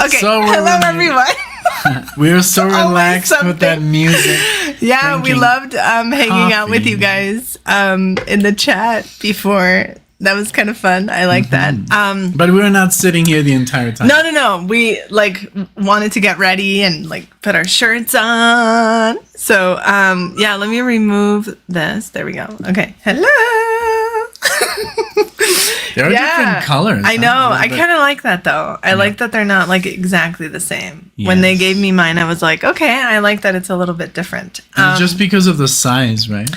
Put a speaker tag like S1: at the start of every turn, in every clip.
S1: Okay, hello everyone.
S2: We're so relaxed with that music.
S1: Yeah, we loved hanging out with you guys in the chat before. That was kind of fun. I like that.
S2: But we were not sitting here the entire time.
S1: No. We wanted to get ready and put our shirts on. So yeah, let me remove this. There we go. Okay. Hello.
S2: There are different colors.
S1: I know. I kind of like that though. I like that they're not exactly the same.
S2: Yes.
S1: When they gave me mine, I was like, okay, I like that it's a little bit different.
S2: Just because of the size, right?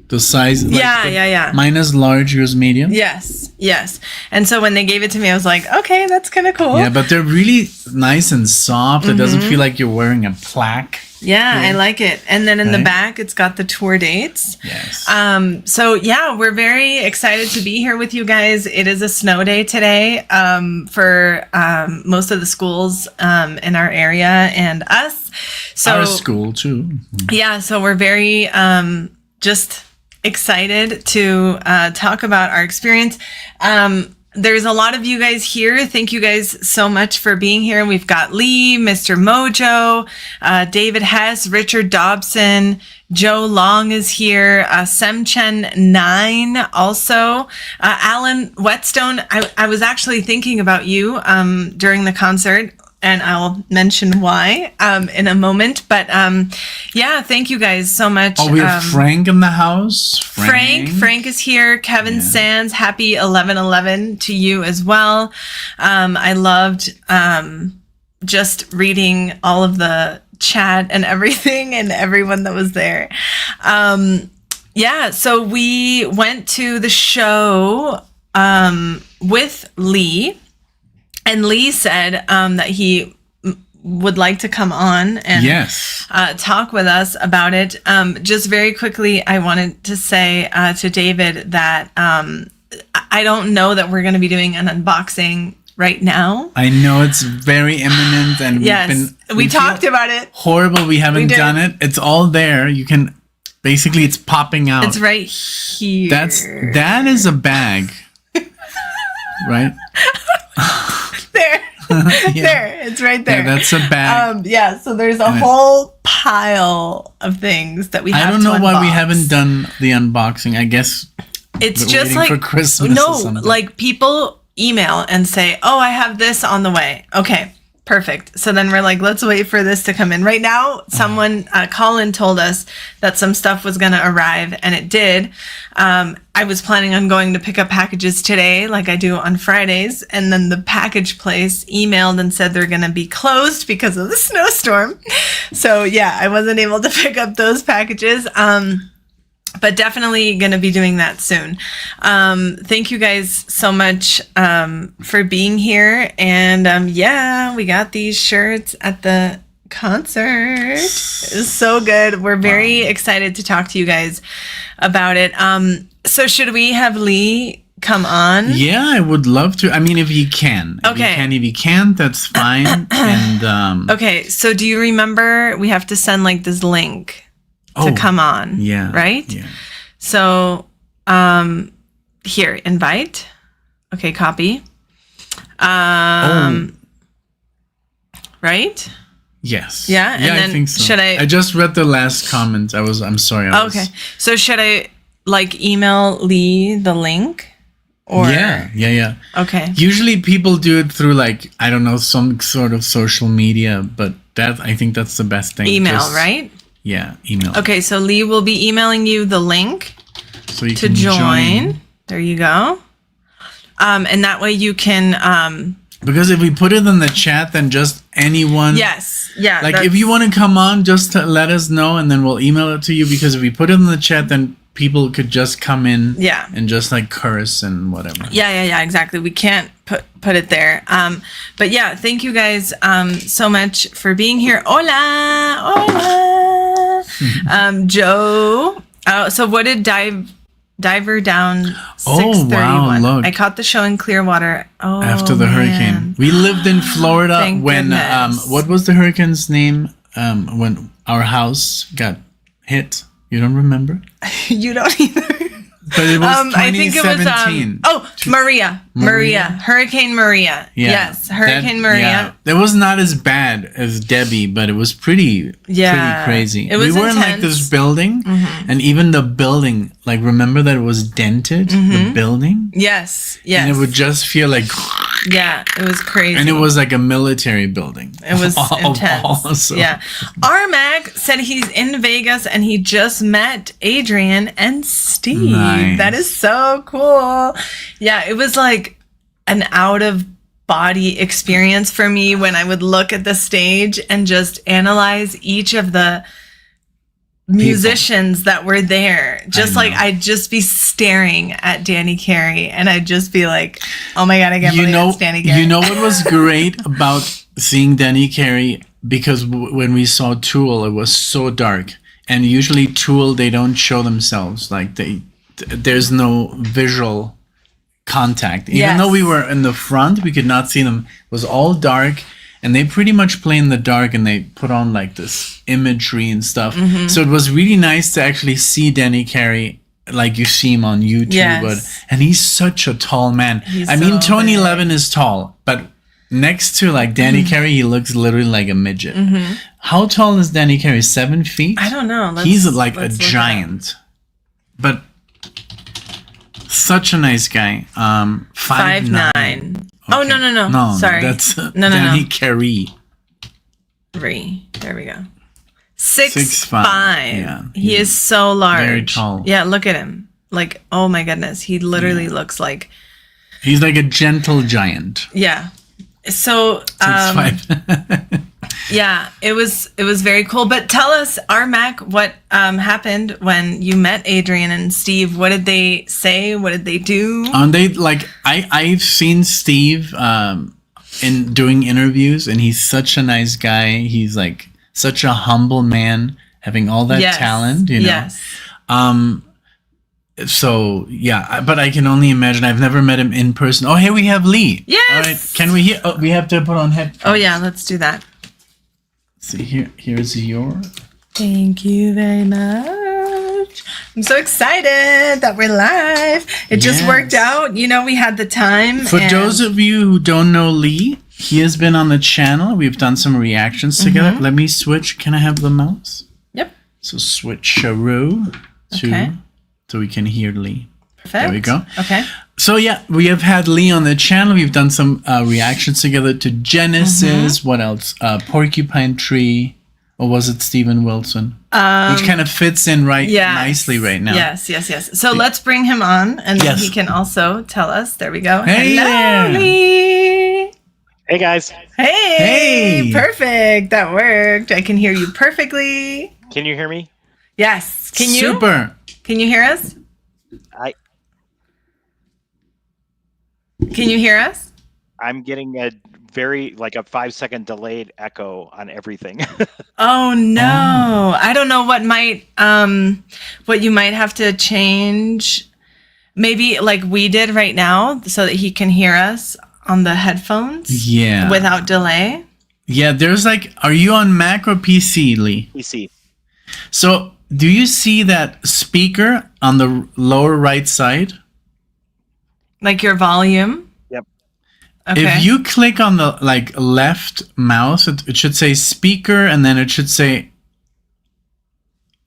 S2: The size.
S1: Yeah.
S2: Mine is large, yours medium.
S1: Yes. And so when they gave it to me, I was like, okay, that's kind of cool.
S2: Yeah, but they're really nice and soft. It doesn't feel like you're wearing a plaque.
S1: Yeah, I like it. And then in the back, it's got the tour dates.
S2: Yes.
S1: So yeah, we're very excited to be here with you guys. It is a snow day today for most of the schools in our area and us. So
S2: our school too.
S1: Yeah, so we're very just excited to talk about our experience. There's a lot of you guys here. Thank you guys so much for being here. We've got Lee, Mr. Mojo, David Hess, Richard Dobson, Joe Long is here, Semchen 9 also, Alan Whetstone. I was actually thinking about you during the concert. And I'll mention why in a moment. But yeah, thank you guys so much.
S2: Oh, we have Frank in the house.
S1: Frank is here. Kevin Sands, happy 11/11 to you as well. I loved just reading all of the chat and everything and everyone that was there. Yeah, so we went to the show with Lee. And Lee said that he would like to come on and talk with us about it. Just very quickly, I wanted to say to David that I don't know that we're going to be doing an unboxing right now.
S2: I know it's very imminent, and
S1: we talked about it.
S2: Horrible, we haven't done it. It's all there. You can basically, it's popping out.
S1: It's right here.
S2: That is a bag, right?
S1: There, it's right there.
S2: Yeah, that's a bag.
S1: So there's a whole pile of things that we have to
S2: I don't know why we
S1: unbox.
S2: haven't done the unboxing. I guess
S1: it's just
S2: for Christmas.
S1: No, people email and say, "Oh, I have this on the way." Okay, perfect. So then we're like, let's wait for this to come in. Right now, someone, Colin, told us that some stuff was going to arrive, and it did. I was planning on going to pick up packages today, like I do on Fridays, and then the package place emailed and said they're going to be closed because of the snowstorm. So yeah, I wasn't able to pick up those packages. But definitely going to be doing that soon. Thank you guys so much for being here. And yeah, we got these shirts at the concert. It was so good. We're very excited to talk to you guys about it. So should we have Lee come on?
S2: Yeah, I would love to. I mean, if you can. If you can't, that's fine. And
S1: okay, so do you remember we have to send this link to come on?
S2: Yeah.
S1: Right?
S2: Yeah.
S1: So here, invite. Okay, copy. Right?
S2: Yes.
S1: Yeah, and then
S2: I think so.
S1: Should I
S2: just read the last comment. I'm sorry.
S1: Okay. So should I email Lee the link? Or
S2: Yeah.
S1: Okay.
S2: Usually people do it through I don't know, some sort of social media, but I think that's the best thing.
S1: Email, right?
S2: Yeah, email.
S1: Okay, so Lee will be emailing you the link
S2: so you
S1: to
S2: can
S1: join. There you go. And that way you can
S2: because if we put it in the chat, then just anyone.
S1: Yes. Yeah.
S2: If you want to come on, just let us know, and then we'll email it to you. Because if we put it in the chat, then people could just come in.
S1: Yeah.
S2: And just curse and whatever.
S1: Yeah. Exactly. We can't put it there. But yeah, thank you guys so much for being here. Hola. Joe. So what did Diver Down 631?
S2: Wow, look.
S1: I caught the show in Clearwater.
S2: After the hurricane. We lived in Florida when what was the hurricane's name? When our house got hit. You don't remember?
S1: You don't either.
S2: But it was
S1: I think it was
S2: 2017.
S1: Maria. Hurricane Maria.
S2: Yeah,
S1: Yes, Hurricane Maria.
S2: Yeah. That was not as bad as Debbie, but it was pretty crazy.
S1: It was
S2: we were in like
S1: intense.
S2: this building, and even the building, like remember that it was dented, the building?
S1: Yes.
S2: And it would just feel like
S1: yeah, it was crazy.
S2: and it was like a military building.
S1: It was intense. Yeah. Armac said he's in Vegas and he just met Adrian and Steve.
S2: Nice.
S1: That is so cool. Yeah, it was like an out of body experience for me when I would look at the stage and just analyze each of the musicians that were there. Just like I'd just be staring at Danny Carey and I'd just be like, oh my god, I can't believe it's Danny Carey.
S2: You know what was great about seeing Danny Carey? Because when we saw Tool, it was so dark, and usually Tool, they don't show themselves, like there's no visual contact. Even though we were in the front, we could not see them. It was all dark, and they pretty much play in the dark, and they put on like this imagery and stuff. So it was really nice to actually see Danny Carey like you see him on YouTube. And he's such a tall man. I mean, Tony Levin is tall, but next to like Danny Carey, he looks literally like a midget. How tall is Danny Carey? 7 feet?
S1: I don't know.
S2: He's like a giant. But such a nice guy. 5'9".
S1: Okay. Oh, no. Sorry.
S2: That's Danny Carey.
S1: There we go. 6'5".
S2: Yeah.
S1: He is so large.
S2: Very tall.
S1: Yeah, look at him. Like, oh my goodness. He literally looks like...
S2: He's like a gentle giant.
S1: Yeah. So,
S2: 6'5".
S1: yeah, it was very cool. But tell us, Armac, what happened when you met Adrian and Steve? What did they say? What did they do?
S2: They like I've seen Steve in doing interviews, and he's such a nice guy. He's like such a humble man, having all that talent, you know.
S1: Yes.
S2: So yeah, but I can only imagine. I've never met him in person. Oh, here we have Lee.
S1: Yes.
S2: All right, can we hear? Oh, we have to put on headphones.
S1: Oh yeah, let's do that.
S2: See here's your.
S1: Thank you very much. I'm so excited that we're live. It just worked out. You know, we had the time.
S2: For those of you who don't know Lee, he has been on the channel. We've done some reactions together. Let me switch. Can I have the mouse?
S1: Yep.
S2: So switch Sharu to so we can hear Lee.
S1: Perfect.
S2: There we go.
S1: Okay.
S2: So yeah, we have had Lee on the channel. We've done some reactions together to Genesis. What else? Porcupine Tree. Or was it Steven Wilson? Which kind of fits in nicely right now.
S1: Yes. So let's bring him on, and then he can also tell us. There we go.
S2: Hey,
S1: hello, Lee.
S3: Hey, guys.
S1: Hey. Perfect. That worked. I can hear you perfectly.
S3: Can you hear me?
S1: Yes. Can you?
S2: Super.
S1: Can you hear us? Can you hear us?
S3: I'm getting a 5-second delayed echo on everything.
S1: Oh no. I don't know what you might have to change. Maybe like we did right now so that he can hear us on the headphones.
S2: Yeah.
S1: Without delay.
S2: Yeah, there's are you on Mac or PC, Lee?
S3: PC.
S2: So do you see that speaker on the lower right side?
S1: Like your volume?
S3: Yep.
S1: Okay.
S2: If you click on the left mouse, it should say speaker, and then it should say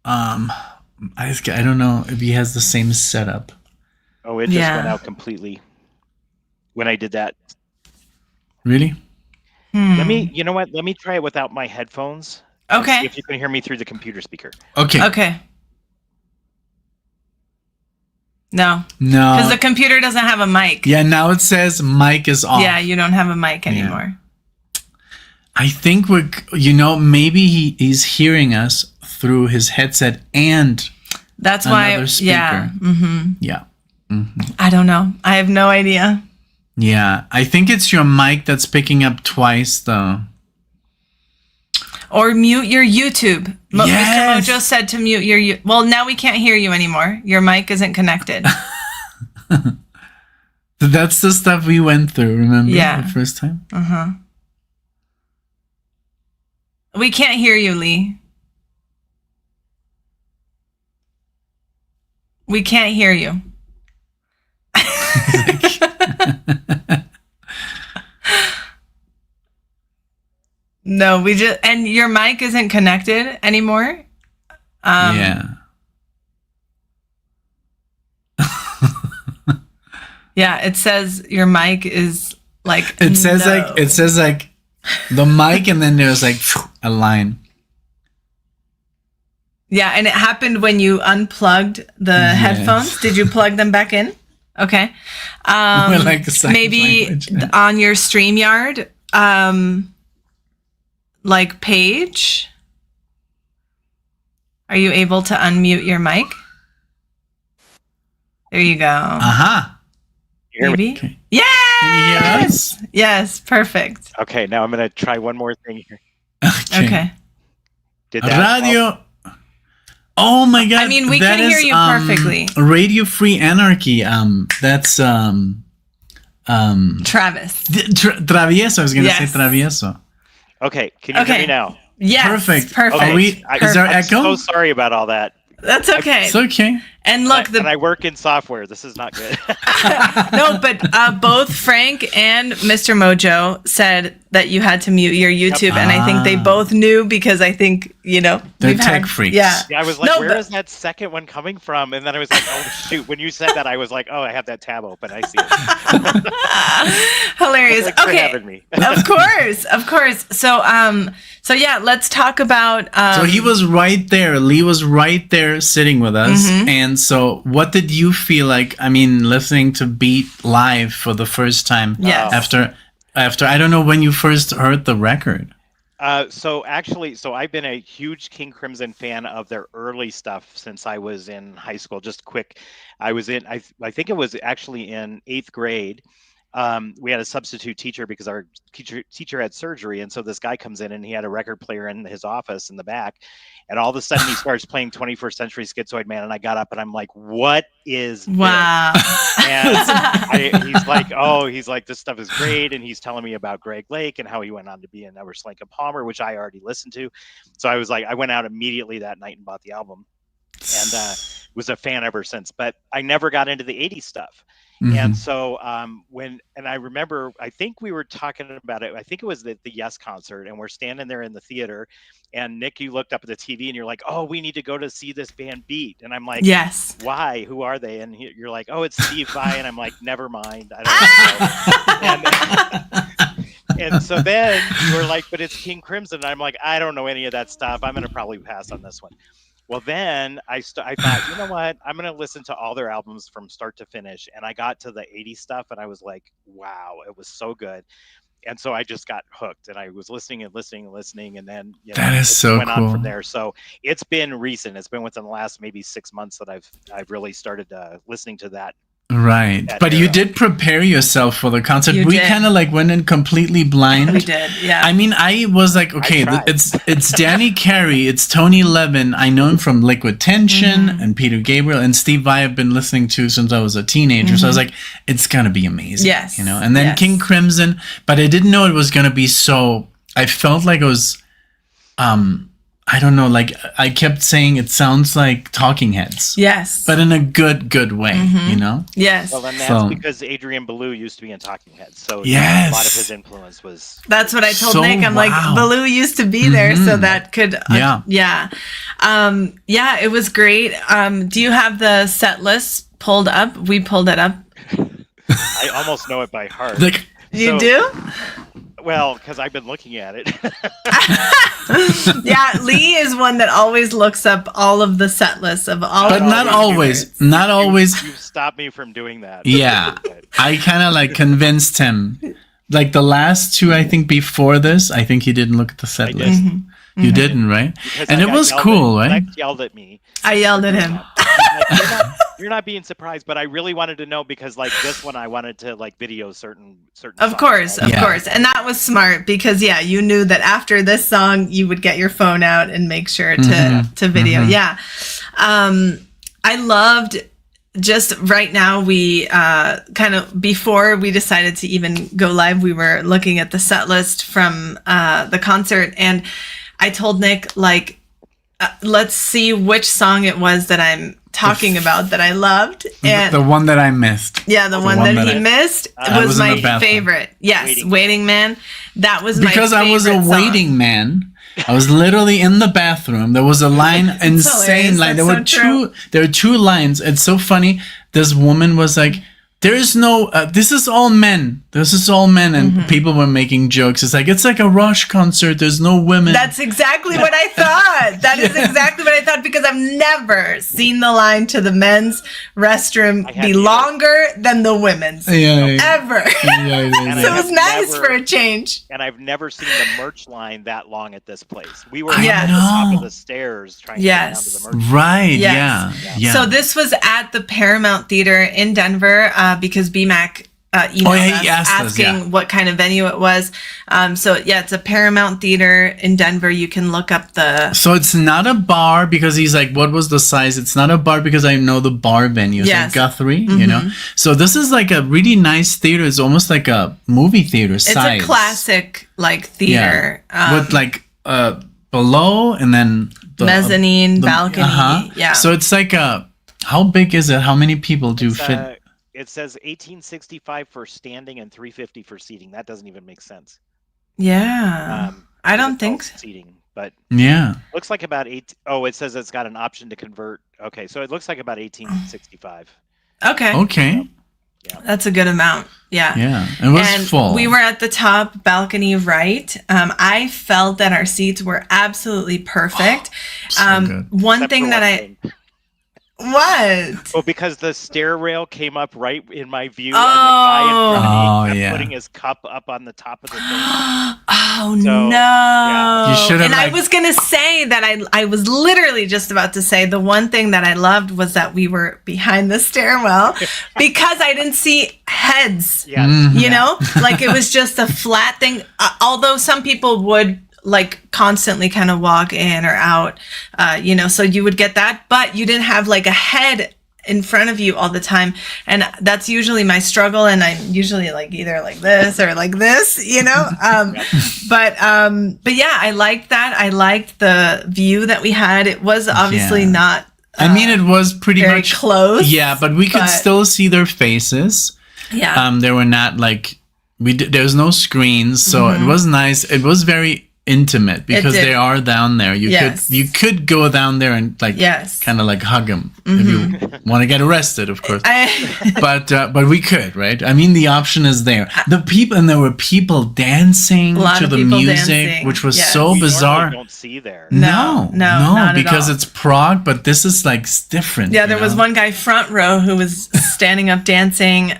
S2: I don't know if he has the same setup.
S3: Oh, it just went out completely when I did that.
S2: Really?
S3: Let me try it without my headphones.
S1: Okay.
S3: See if you can hear me through the computer speaker.
S2: Okay.
S1: No.
S2: No.
S1: Because the computer doesn't have a mic.
S2: Yeah, now it says mic is off.
S1: Yeah, you don't have a mic anymore.
S2: I think maybe he's hearing us through his headset and
S1: that's why
S2: speaker.
S1: Yeah.
S2: Yeah.
S1: I don't know. I have no idea.
S2: Yeah, I think it's your mic that's picking up twice though.
S1: Or mute your YouTube.
S2: Yes.
S1: Mr. Mojo said to mute your... Well, now we can't hear you anymore. Your mic isn't connected.
S2: That's the stuff we went through, remember?
S1: Yeah.
S2: The first time?
S1: We can't hear you, Lee. We can't hear you. No, we just, and your mic isn't connected anymore.
S2: Yeah.
S1: Yeah, it says your mic is like.
S2: It says like the mic, and then there's like a line.
S1: Yeah, and it happened when you unplugged the headphones. Did you plug them back in? Okay.
S2: We're like
S1: maybe on your StreamYard, like page, are you able to unmute your mic? There you go.
S2: Uh-huh.
S1: Maybe?
S2: Okay.
S1: Yes!
S2: Can you hear us?
S1: Yes, perfect.
S3: Okay, now I'm going to try one more thing here.
S1: Okay.
S3: Did that
S2: Radio. Oh my God!
S1: I mean, we can hear you perfectly.
S2: Radio Free Anarchy. That's
S1: Travis.
S2: Travieso. I was going to say
S1: Yes.
S2: Travieso.
S3: Okay, can you hear me now?
S1: Yes.
S2: Perfect.
S1: Perfect.
S3: Okay.
S2: Is there
S3: I'm
S2: echo?
S3: so sorry about all that.
S1: That's okay.
S2: It's okay.
S1: And look,
S3: And I work in software. This is not good.
S1: no, but both Frank and Mr. Mojo said that you had to mute your YouTube, and I think they both knew because I think
S2: They're
S1: we've
S2: tech
S1: had,
S2: freaks.
S1: Yeah.
S3: Yeah, I was like,
S1: No,
S3: where
S1: but-
S3: is that second one coming from? And then I was like, oh shoot. When you said that, I was like, oh, I have that tab open. I see it.
S1: Hilarious.
S3: Thanks for
S1: Okay.
S3: having me.
S1: Of course. So yeah, let's talk about.
S2: So he was right there. Lee was right there sitting with us.
S1: Mm-hmm.
S2: And so what did you feel like, I mean, listening to Beat live for the first time
S1: Yes.
S2: after I don't know when you first heard the record?
S3: So I've been a huge King Crimson fan of their early stuff since I was in high school. Just quick, I think it was actually in 8th grade. We had a substitute teacher because our teacher had surgery. And so this guy comes in and he had a record player in his office in the back. And all of a sudden he starts playing 21st Century Schizoid Man. And I got up and I'm like, what is this?
S1: Wow.
S3: And he's like, this stuff is great. And he's telling me about Greg Lake and how he went on to be in Emerson, Lake and Palmer, which I already listened to. So I was like, I went out immediately that night and bought the album and was a fan ever since. But I never got into the 80s stuff.
S2: Mm-hmm.
S3: And so I remember, I think we were talking about it. I think it was the Yes concert, and we're standing there in the theater, and Nick, you looked up at the TV and you're like, oh, we need to go to see this band Beat. And I'm like,
S1: Yes.
S3: Why? Who are they? And you're like, oh, it's Steve Vai. And I'm like, never mind. I don't know. And so then you were like, but it's King Crimson. And I'm like, I don't know any of that stuff. I'm going to probably pass on this one. Well, then I thought, you know what? I'm going to listen to all their albums from start to finish. And I got to the 80s stuff and I was like, wow, it was so good. And so I just got hooked and I was listening. And then,
S2: that is so
S3: went
S2: cool.
S3: on from there. So it's been recent. It's been within the last maybe 6 months that I've really started listening to that.
S2: Right. But you did prepare yourself for the concert. We kind of like went in completely blind.
S1: We did, yeah.
S2: I mean, I was like, okay, it's Danny Carey, it's Tony Levin. I know him from Liquid Tension and Peter Gabriel, and Steve Vai I've been listening to since I was a teenager. So I was like, it's going to be amazing.
S1: Yes.
S2: You know, and then King Crimson, but I didn't know it was going to be so, I felt like it was, I don't know, like I kept saying it sounds like Talking Heads.
S1: Yes.
S2: But in a good way, you know?
S1: Yes.
S3: Well, then that's because Adrian Belew used to be in Talking Heads. So
S2: yes.
S3: a lot of his influence was...
S1: That's what I told Nick. I'm like, Belew used to be there, so that could... Yeah, it was great. Do you have the set list pulled up? We pulled it up.
S3: I almost know it by heart.
S1: You do?
S3: Well, because I've been looking at it.
S1: Yeah, Lee is one that always looks up all of the set lists of all.
S2: But not always. Not always.
S3: You've stopped me from doing that.
S2: Yeah, I kind of like convinced him. Like the last two, I think before this, I think he didn't look at the set list. You didn't, right?
S3: Because
S2: and it was cool, right?
S3: Lex yelled at me.
S1: I yelled at him.
S3: You're not being surprised, but I really wanted to know because like this one, I wanted to like video certain.
S1: Of
S3: songs,
S1: course,
S3: right?
S1: of course, and that was smart because you knew that after this song, you would get your phone out and make sure to video. Yeah, I loved. Just right now, we kind of before we decided to even go live, we were looking at the set list from the concert, and I told Nick like, let's see which song it was that I'm talking about that I loved. And
S2: the one that I missed.
S1: yeah, the one that he missed was my favorite. Yes, Waiting Man. That was my favorite
S2: because I was a waiting man. I was literally in the bathroom. There was a line, insane line. There were two lines. It's so funny. This woman was like, "There is no. This is all men. This is all men," and people were making jokes. It's like a Rush concert. There's no women.
S1: That's exactly what I thought. That is exactly what I thought, because I've never seen the line to the men's restroom be longer than the women's. Ever. So it was nice for a change.
S3: And I've never seen the merch line that long at this place. We were at the top of the stairs trying to get down to the merch.
S2: Right.
S1: Yes.
S2: Yeah.
S1: So this was at the Paramount Theater in Denver, because BMAC emailed us asking what kind of venue it was. It's a Paramount Theater in Denver. You can look up
S2: So it's not a bar, because he's like, what was the size? It's not a bar because I know the bar venue. It's like Guthrie, you know? So this is like a really nice theater. It's almost like a movie theater size.
S1: It's a classic like theater.
S2: With like below and then
S1: mezzanine, balcony. Yeah.
S2: So it's like how big is it? How many people do fit?
S3: It says 1865 for standing and 350 for seating. That doesn't even make sense.
S1: Yeah. I don't think so.
S3: Seating, but looks like about it says it's got an option to convert. Okay, so it looks like about 1865.
S1: Okay. Yeah. That's a good amount. Yeah.
S2: Yeah. It was full.
S1: We were at the top balcony right. I felt that our seats were absolutely perfect.
S2: Good.
S1: One thing that What?
S3: Well, because the stair rail came up right in my view, and the guy in front of me kept putting his cup up on the top of the thing.
S1: No!
S3: Yeah.
S2: You should have.
S1: And I was gonna say that I was literally just about to say the one thing that I loved was that we were behind the stairwell because I didn't see heads.
S3: Yes.
S1: You know, like it was just a flat thing. Although some people would like constantly kind of walk in or out, so you would get that, but you didn't have like a head in front of you all the time. And that's usually my struggle. And I'm usually like either like this or like this, but yeah, I liked that. I liked the view that we had. It was obviously not,
S2: it was pretty
S1: very
S2: much
S1: close.
S2: Yeah, but we could still see their faces.
S1: Yeah.
S2: They were not like, there was no screens. So it was nice. It was very intimate because they are down there. You could go down there and like kind of like hug them if you want to get arrested, of course. But we could, right? I mean, the option is there. There were people dancing to the music, which was so bizarre.
S3: Don't see there.
S1: No,
S2: because it's Prague, but this is like different.
S1: Yeah, there was one guy front row who was standing up dancing.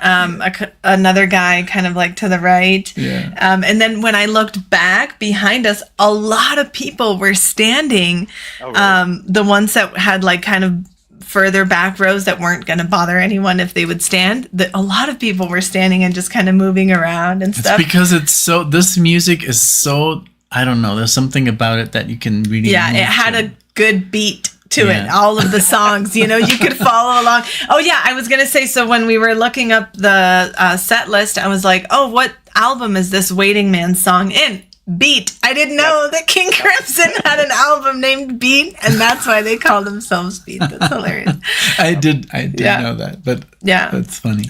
S1: Another guy kind of like to the right.
S2: Yeah.
S1: And then when I looked back behind us, a lot of people were standing.
S3: Oh, really?
S1: The ones that had like kind of further back rows that weren't going to bother anyone if they would stand. A lot of people were standing and just kind of moving around and stuff.
S2: It's because this music is so, I don't know, there's something about it that you can really
S1: it had a good beat to it, all of the songs, you could follow along. Oh yeah, I was gonna say, so when we were looking up the set list, I was like, oh, what album is this Waiting Man song in? Beat. I didn't know that King Crimson had an album named Beat, and that's why they call themselves Beat. That's hilarious.
S2: I did know that, but that's funny.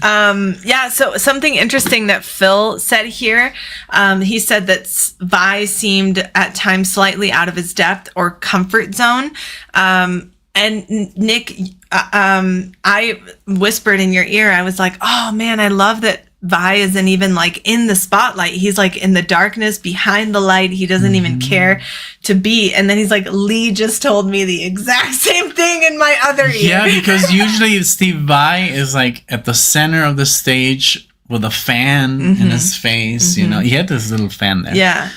S1: So something interesting that Phil said here, he said that Vi seemed at times slightly out of his depth or comfort zone. And Nick, I whispered in your ear, I was like, oh man, I love that Vi isn't even like in the spotlight. He's like in the darkness behind the light. He doesn't even care to be. And then he's like, Lee just told me the exact same thing in my other ear.
S2: Yeah, because usually Steve Vai is like at the center of the stage with a fan in his face. He had this little fan there.
S1: Yeah.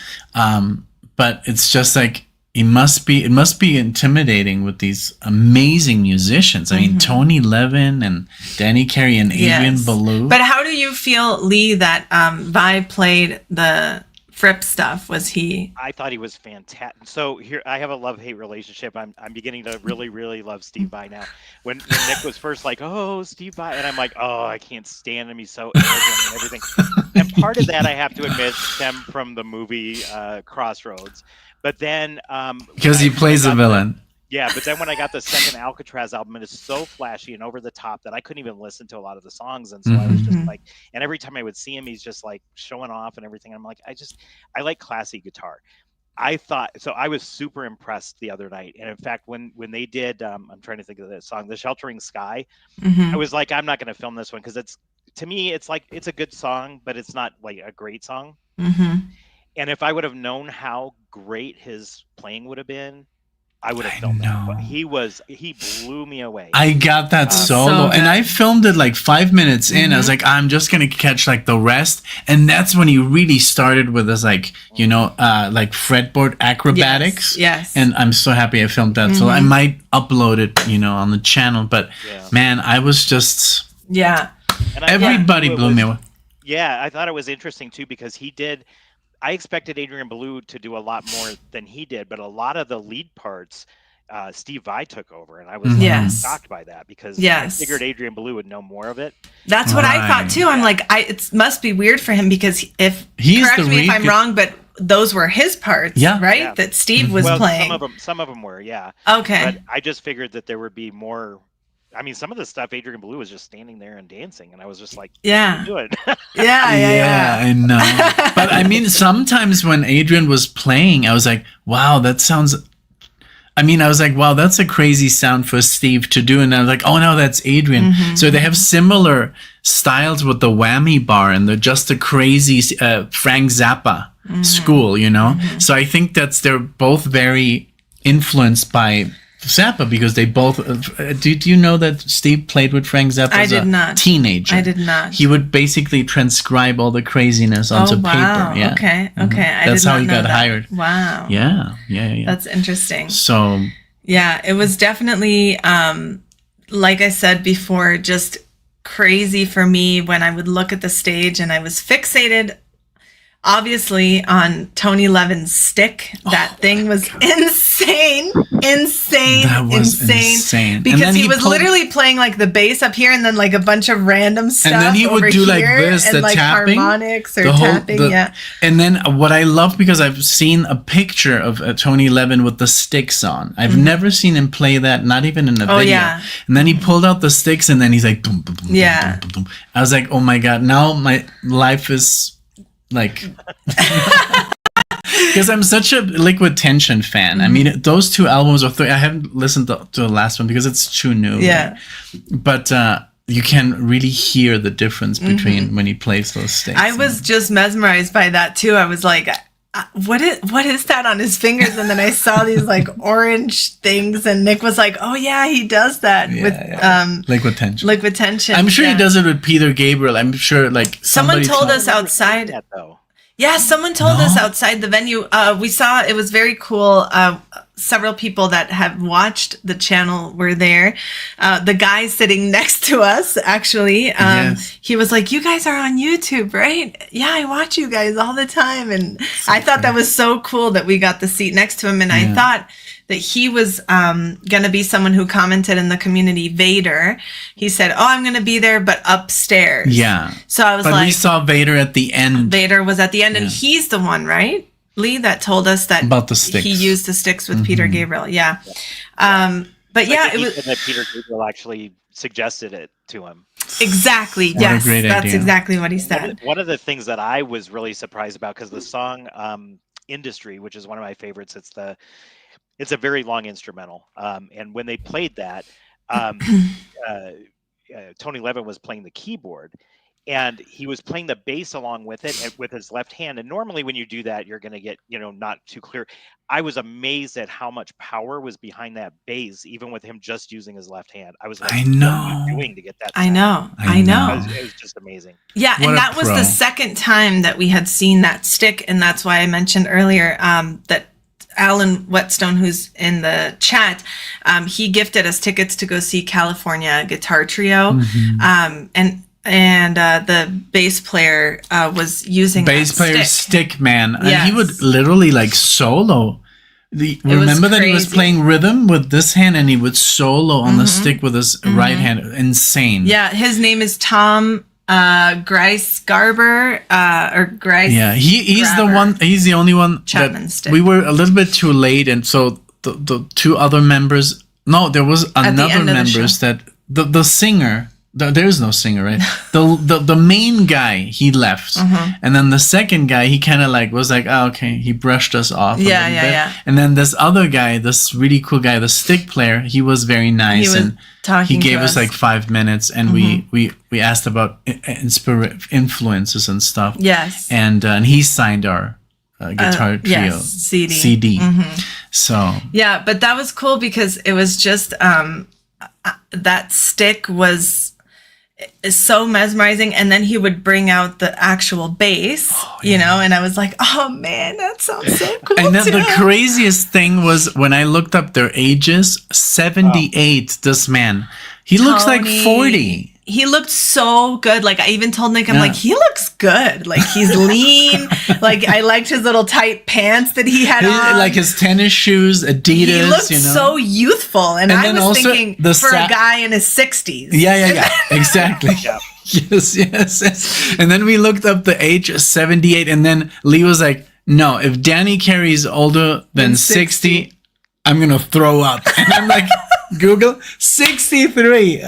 S2: But it's just like, it must be intimidating with these amazing musicians. I mean, Tony Levin and Danny Carey and Adrian Belew.
S1: But how do you feel, Lee, that Vi played the Fripp stuff? Was he?
S3: I thought he was fantastic. So here, I have a love-hate relationship. I'm beginning to really, really love Steve Vai now. When Nick was first like, oh, Steve Vai, and I'm like, oh, I can't stand him. He's so arrogant and everything. And part of that, I have to admit, stemmed from the movie Crossroads. But then,
S2: because he plays a villain.
S3: Yeah, but then when I got the second Alcatraz album, it is so flashy and over the top that I couldn't even listen to a lot of the songs. And so I was just like, and every time I would see him, he's just like showing off and everything. I'm like, I like classy guitar. I thought so. I was super impressed the other night, and in fact, when they did, I'm trying to think of the song, "The Sheltering Sky," I was like, I'm not going to film this one because to me, it's like it's a good song, but it's not like a great song. And if I would have known how great his playing would have been, I would have filmed that. But he blew me away.
S2: I got that solo, and I filmed it like 5 minutes in. I was like, I'm just gonna catch like the rest, and that's when he really started with this like like fretboard acrobatics.
S1: Yes.
S2: And I'm so happy I filmed that. So I might upload it, on the channel. But man, I was just
S3: And
S2: everybody blew me away.
S3: Yeah, I thought it was interesting too because he did. I expected Adrian Belew to do a lot more than he did, but a lot of the lead parts, Steve Vai took over, and I was shocked by that because I figured Adrian Belew would know more of it.
S1: That's what I thought too. I'm like, it must be weird for him because correct me if I'm wrong, but those were his parts, right? Yeah. That Steve was playing.
S3: Some of them were, yeah.
S1: Okay.
S3: But I just figured that there would be more. I mean, some of the stuff Adrian Belew was just standing there and dancing, and I was just like,
S1: "Yeah,
S3: do it."
S2: Yeah, I know. But I mean, sometimes when Adrian was playing, I was like, "Wow, that sounds." I mean, I was like, "Wow, that's a crazy sound for Steve to do," and I was like, "Oh no, that's Adrian." So they have similar styles with the whammy bar and the crazy Frank Zappa school, So I think they're both very influenced by Zappa because they both. Do you know that Steve played with Frank Zappa as a teenager?
S1: I did not.
S2: He would basically transcribe all the craziness onto paper. Yeah.
S1: Okay.
S2: That's how he got hired.
S1: Wow.
S2: Yeah.
S1: That's interesting.
S2: So.
S1: Yeah, it was definitely, like I said before, just crazy for me when I would look at the stage and I was fixated. Obviously, on Tony Levin's stick, that thing was insane. That was insane. Because he was literally playing like the bass up here and then like a bunch of random stuff.
S2: And then he would do like this,
S1: and
S2: the
S1: like
S2: tapping,
S1: harmonics or tapping.
S2: And then what I love, because I've seen a picture of Tony Levin with the sticks on. I've never seen him play that, not even in a video.
S1: Yeah.
S2: And then he pulled out the sticks and then he's like, boom, boom, boom, boom, boom, boom. I was like, oh my God, now my life is like, because I'm such a Liquid Tension fan. I mean, those two albums or three, I haven't listened to the last one because it's too new.
S1: Yeah.
S2: Right? But you can really hear the difference between when he plays those sticks.
S1: I was just mesmerized by that too. I was like, what is that on his fingers? And then I saw these like orange things, and Nick was like, "Oh yeah, he does that with
S2: Liquid Tension."
S1: Liquid Tension.
S2: I'm sure he does it with Peter Gabriel. I'm sure like
S1: someone told us outside. Yeah, someone told us outside the venue. We saw it was very cool. Several people that have watched the channel were there. The guy sitting next to us, actually, he was like, "You guys are on YouTube, right?" "Yeah, I watch you guys all the time." And I thought that was so cool that we got the seat next to him. And I thought that he was going to be someone who commented in the community, Vader. He said, "Oh, I'm going to be there, but upstairs."
S2: Yeah.
S1: So I was like,
S2: we saw Vader at the end.
S1: Vader was at the end, and he's the one, right, Lee, that told us that
S2: about the sticks.
S1: He used the sticks with Peter Gabriel. Yeah. But yeah, it was
S3: that Peter Gabriel actually suggested it to him.
S1: Exactly.
S2: What
S1: yes,
S2: a great
S1: that's
S2: idea.
S1: exactly what he said.
S3: One of the things that I was really surprised about, because the song "Industry," which is one of my favorites, it's a very long instrumental, and when they played that, Tony Levin was playing the keyboard, and he was playing the bass along with it with his left hand. And normally when you do that, you're going to get, not too clear. I was amazed at how much power was behind that bass, even with him just using his left hand. I was like,
S2: I know.
S3: What are you doing to get that
S1: I know.
S3: It was just amazing.
S1: Yeah, and that was the second time that we had seen that stick, and that's why I mentioned earlier that Alan Whetstone, who's in the chat, he gifted us tickets to go see California Guitar Trio, and the bass player was using
S2: bass player stick man, and
S1: yes.
S2: he would literally like solo. Remember that he was playing rhythm with this hand, and he would solo on the stick with his right hand. Insane.
S1: Yeah, his name is Tom Grice Garber or Grice.
S2: Yeah, he's the one. He's the only one.
S1: Chapman stick.
S2: We were a little bit too late, and so the two other members. No, there was another members that the singer. There's no singer, right? The main guy, he left, and then the second guy, he kind of like was like, oh, okay, he brushed us off. Yeah. And then this other guy, this really cool guy, the stick player, he was very nice, and he gave us like 5 minutes, and we asked about influences and stuff.
S1: Yes,
S2: and he signed our guitar trio CD. So
S1: yeah, but that was cool because it was just that stick was so mesmerizing, and then he would bring out the actual bass, you know, and I was like, oh man, that sounds so cool.
S2: And then the craziest thing was when I looked up their ages, 78, this man, he looks like 40.
S1: He looked so good. Like, I even told Nick, I'm like, he looks good. Like, he's lean. Like, I liked his little tight pants that he had on.
S2: Like his tennis shoes, Adidas.
S1: He looked so youthful. And I was thinking for a guy in his 60s.
S2: Yeah. Exactly. Yes. And then we looked up the age, 78. And then Lee was like, no, if Danny Carey's older than 60, I'm going to throw up. And I'm like, Google 63.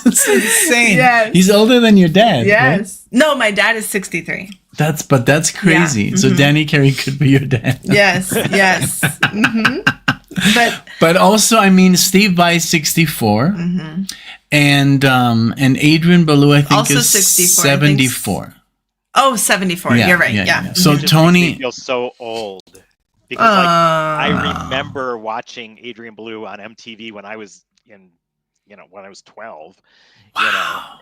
S2: That's insane. Yes. He's older than your dad.
S1: Yes. Right? No, my dad is 63.
S2: That's crazy. Yeah. So Danny Carey could be your dad.
S1: Yes.
S2: But also, I mean, Steve Vai 64, and Adrian Ballou I think
S1: also
S2: is
S1: 64,
S2: 74.
S1: Oh, 74.
S2: Yeah,
S1: you're right. Yeah.
S2: So Tony
S3: feels so old. Because I remember watching Adrian Ballou on MTV when I was when I was 12,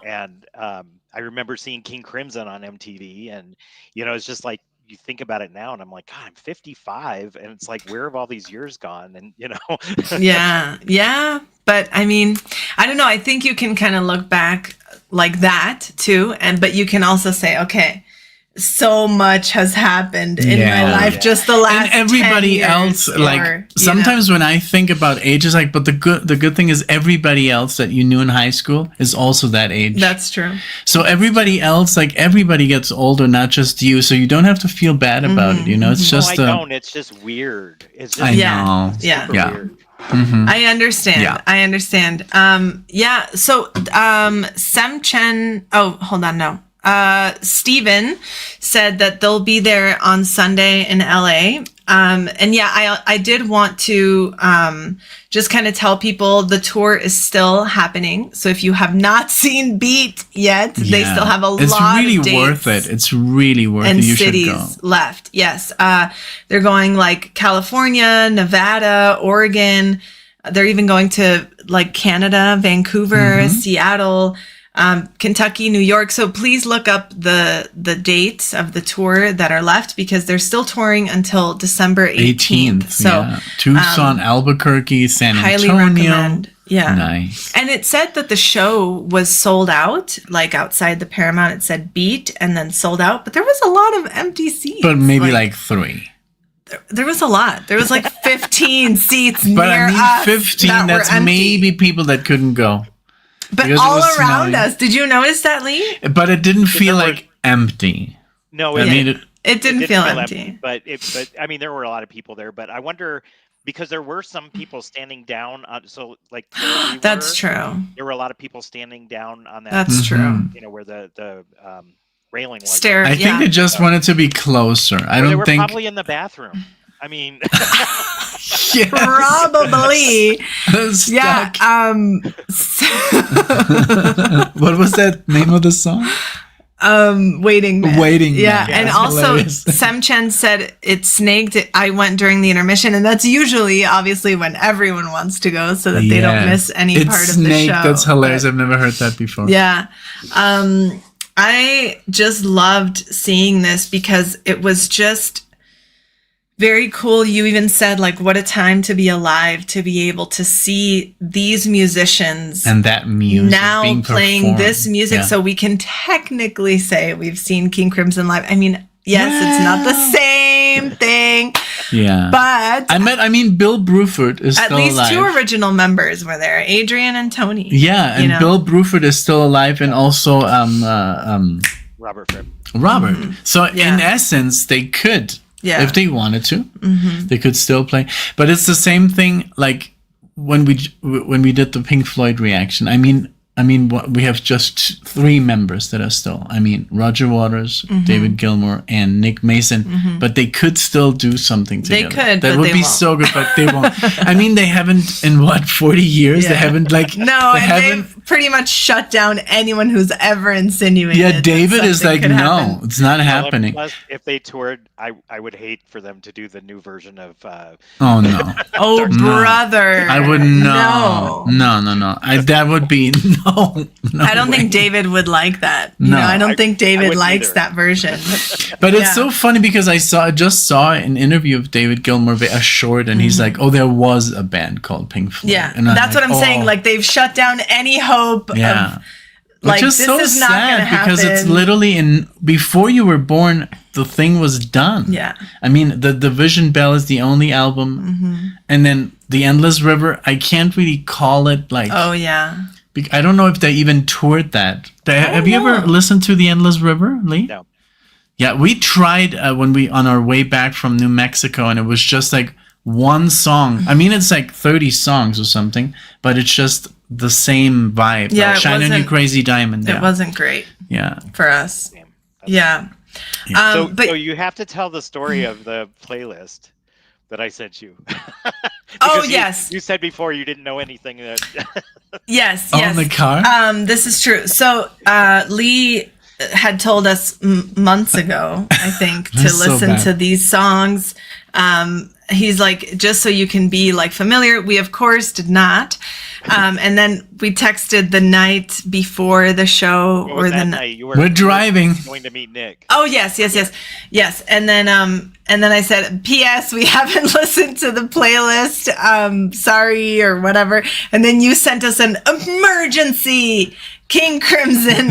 S3: and I remember seeing King Crimson on MTV, and it's just like you think about it now, and I'm like, God, I'm 55, and it's like, where have all these years gone? And
S1: yeah. But I mean, I don't know. I think you can kind of look back like that too, but you can also say, okay, so much has happened in my life just the last
S2: and everybody
S1: 10
S2: else
S1: years,
S2: like sometimes when I think about ages, like, but the good thing is everybody else that you knew in high school is also that age.
S1: That's true.
S2: So everybody else, like, everybody gets older, not just you, so you don't have to feel bad about it, it's just
S3: I don't, it's just weird. It's just
S2: I know.
S3: Weird.
S1: I understand. I understand. So Sem Chen, hold on, no. Steven said that they'll be there on Sunday in LA. I did want to just kind of tell people the tour is still happening. So if you have not seen Beat yet, they still have a lot of dates.
S2: It's really worth it. It's really worth it. You
S1: cities
S2: should go.
S1: Left. Yes. They're going like California, Nevada, Oregon. They're even going to like Canada, Vancouver, Seattle, Kentucky, New York. So please look up the dates of the tour that are left because they're still touring until December 18th. So
S2: Tucson, Albuquerque, San Antonio.
S1: Highly recommend. Yeah.
S2: Nice.
S1: And it said that the show was sold out, like outside the Paramount, it said Beat and then sold out, but there was a lot of empty seats.
S2: But maybe like 3.
S1: There was a lot. There was like 15 seats near
S2: but I mean,
S1: us
S2: 15, that's maybe people that couldn't go.
S1: But all around us. Did you notice that, Lee?
S2: But it didn't feel like empty.
S3: No,
S1: it didn't feel empty.
S3: But I mean, there were a lot of people there. But I wonder, because there were some people standing down. So like,
S1: that's true.
S3: There were a lot of people standing down on that.
S1: That's true.
S3: Where the railing was.
S2: I think they just wanted to be closer. I don't think.
S3: They were probably in the bathroom. I mean,
S1: yes. Probably. Yeah.
S2: What was that name of the song?
S1: Waiting Man.
S2: Waiting Man.
S1: Yeah, and also Sem Chen said it snagged. I went during the intermission, and that's usually obviously when everyone wants to go, so that they don't miss any part of the show.
S2: That's hilarious. I've never heard that before.
S1: Yeah. I just loved seeing this because it was just very cool. You even said, like, what a time to be alive, to be able to see these musicians
S2: and that music
S1: now
S2: being
S1: playing
S2: performed.
S1: This music. So we can technically say we've seen King Crimson live. I mean, yes, it's not the same thing.
S2: Yeah.
S1: But
S2: I mean, Bill Bruford is still alive.
S1: At least 2 original members were there, Adrian and Tony.
S2: Yeah, and Bill Bruford is still alive, and also
S3: Robert Fripp.
S2: So in essence, they could
S1: Yeah.
S2: If they wanted to, they could still play. But it's the same thing. Like when we did the Pink Floyd reaction. I mean, we have just 3 members that are still. I mean, Roger Waters, David Gilmour, and Nick Mason. But they could still do something together.
S1: They could,
S2: that
S1: but
S2: would
S1: they
S2: be
S1: won't.
S2: so good, but they won't. I mean, they haven't in 40 years.
S1: Yeah.
S2: They haven't like
S1: No,
S2: They
S1: and
S2: haven't.
S1: they've pretty much shut down anyone who's ever insinuated.
S2: Yeah,
S1: that
S2: David is
S1: something
S2: like,
S1: could
S2: no,
S1: happen.
S2: it's not
S3: Well,
S2: happening.
S3: plus, if they toured, I would hate for them to do the new version of.
S2: Oh no.
S1: Oh, brother!
S2: I would no. That would be no.
S1: I don't
S2: way.
S1: think David would like that.
S2: No.
S1: I don't think David
S3: wouldn't
S1: likes
S3: either.
S1: that version.
S2: But it's
S1: Yeah.
S2: so funny because I just saw an interview of David Gilmour, a short, and he's like, "Oh, there was a band called Pink Floyd."
S1: Yeah,
S2: and I'm
S1: that's what I'm
S2: like,
S1: saying.
S2: "Oh."
S1: Like they've shut down any hope
S2: Yeah.
S1: of like
S2: Which is
S1: this
S2: so
S1: is not
S2: sad
S1: going to
S2: because it's
S1: happen.
S2: literally before you were born, the thing was done.
S1: Yeah.
S2: I mean, the Division Bell is the only album, and then The Endless River. I can't really call it like.
S1: Oh yeah.
S2: I don't know if they even toured that. Have you ever listened to The Endless River, Lee?
S3: No.
S2: Yeah, we tried when we on our way back from New Mexico, and it was just like one song. I mean, it's like 30 songs or something, but it's just the same vibe.
S1: Yeah,
S2: like,
S1: it
S2: Shine on You
S1: wasn't-
S2: Crazy Diamond.
S1: It wasn't great
S2: Yeah.
S1: for us.
S3: Damn.
S1: Yeah.
S3: So,
S1: But
S3: so you have to tell the story of the playlist that I sent you.
S1: Oh,
S3: Because
S1: yes.
S3: You said before you didn't know anything that.
S1: yes,
S2: Oh,
S1: yes.
S2: in the car?
S1: This is true. So Lee had told us months ago, I think, to
S2: That's so
S1: listen
S2: bad.
S1: to these songs. He's like, just so you can be like familiar. We of course did not. And then we texted the night before the show,
S3: What
S1: or
S3: was
S1: the
S3: that
S1: night.
S3: night? You
S2: We're driving.
S3: going to meet Nick.
S1: Oh yes. And then I said, P.S. We haven't listened to the playlist. Sorry or whatever. And then you sent us an emergency King Crimson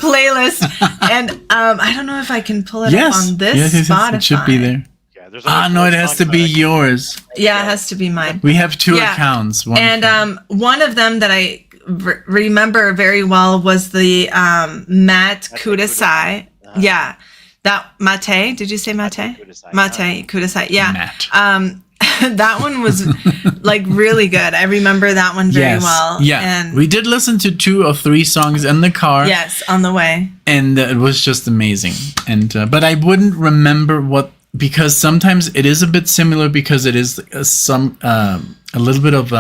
S1: playlist, and I don't know if I can pull it up on this Spotify.
S2: It should be there.
S3: Yeah, there's only
S2: No,
S3: 4
S2: it has to
S3: songs
S2: be
S3: on it.
S2: yours.
S1: Yeah, it has to be mine.
S2: We have 2
S1: Yeah.
S2: accounts. One
S1: And
S2: for-
S1: one of them that I remember very well was the Matt Kudasai. Yeah, that Mate. Did you say Mate?
S3: Kudasai.
S1: Mate Kudasai. Yeah.
S2: Matt.
S1: That one was like really good. I remember that one very well.
S2: Yeah.
S1: And
S2: We did listen to 2 or 3 songs in the car.
S1: yes, on the way.
S2: And it was just amazing. And but I wouldn't remember what, because sometimes it is a bit similar because it is a little bit of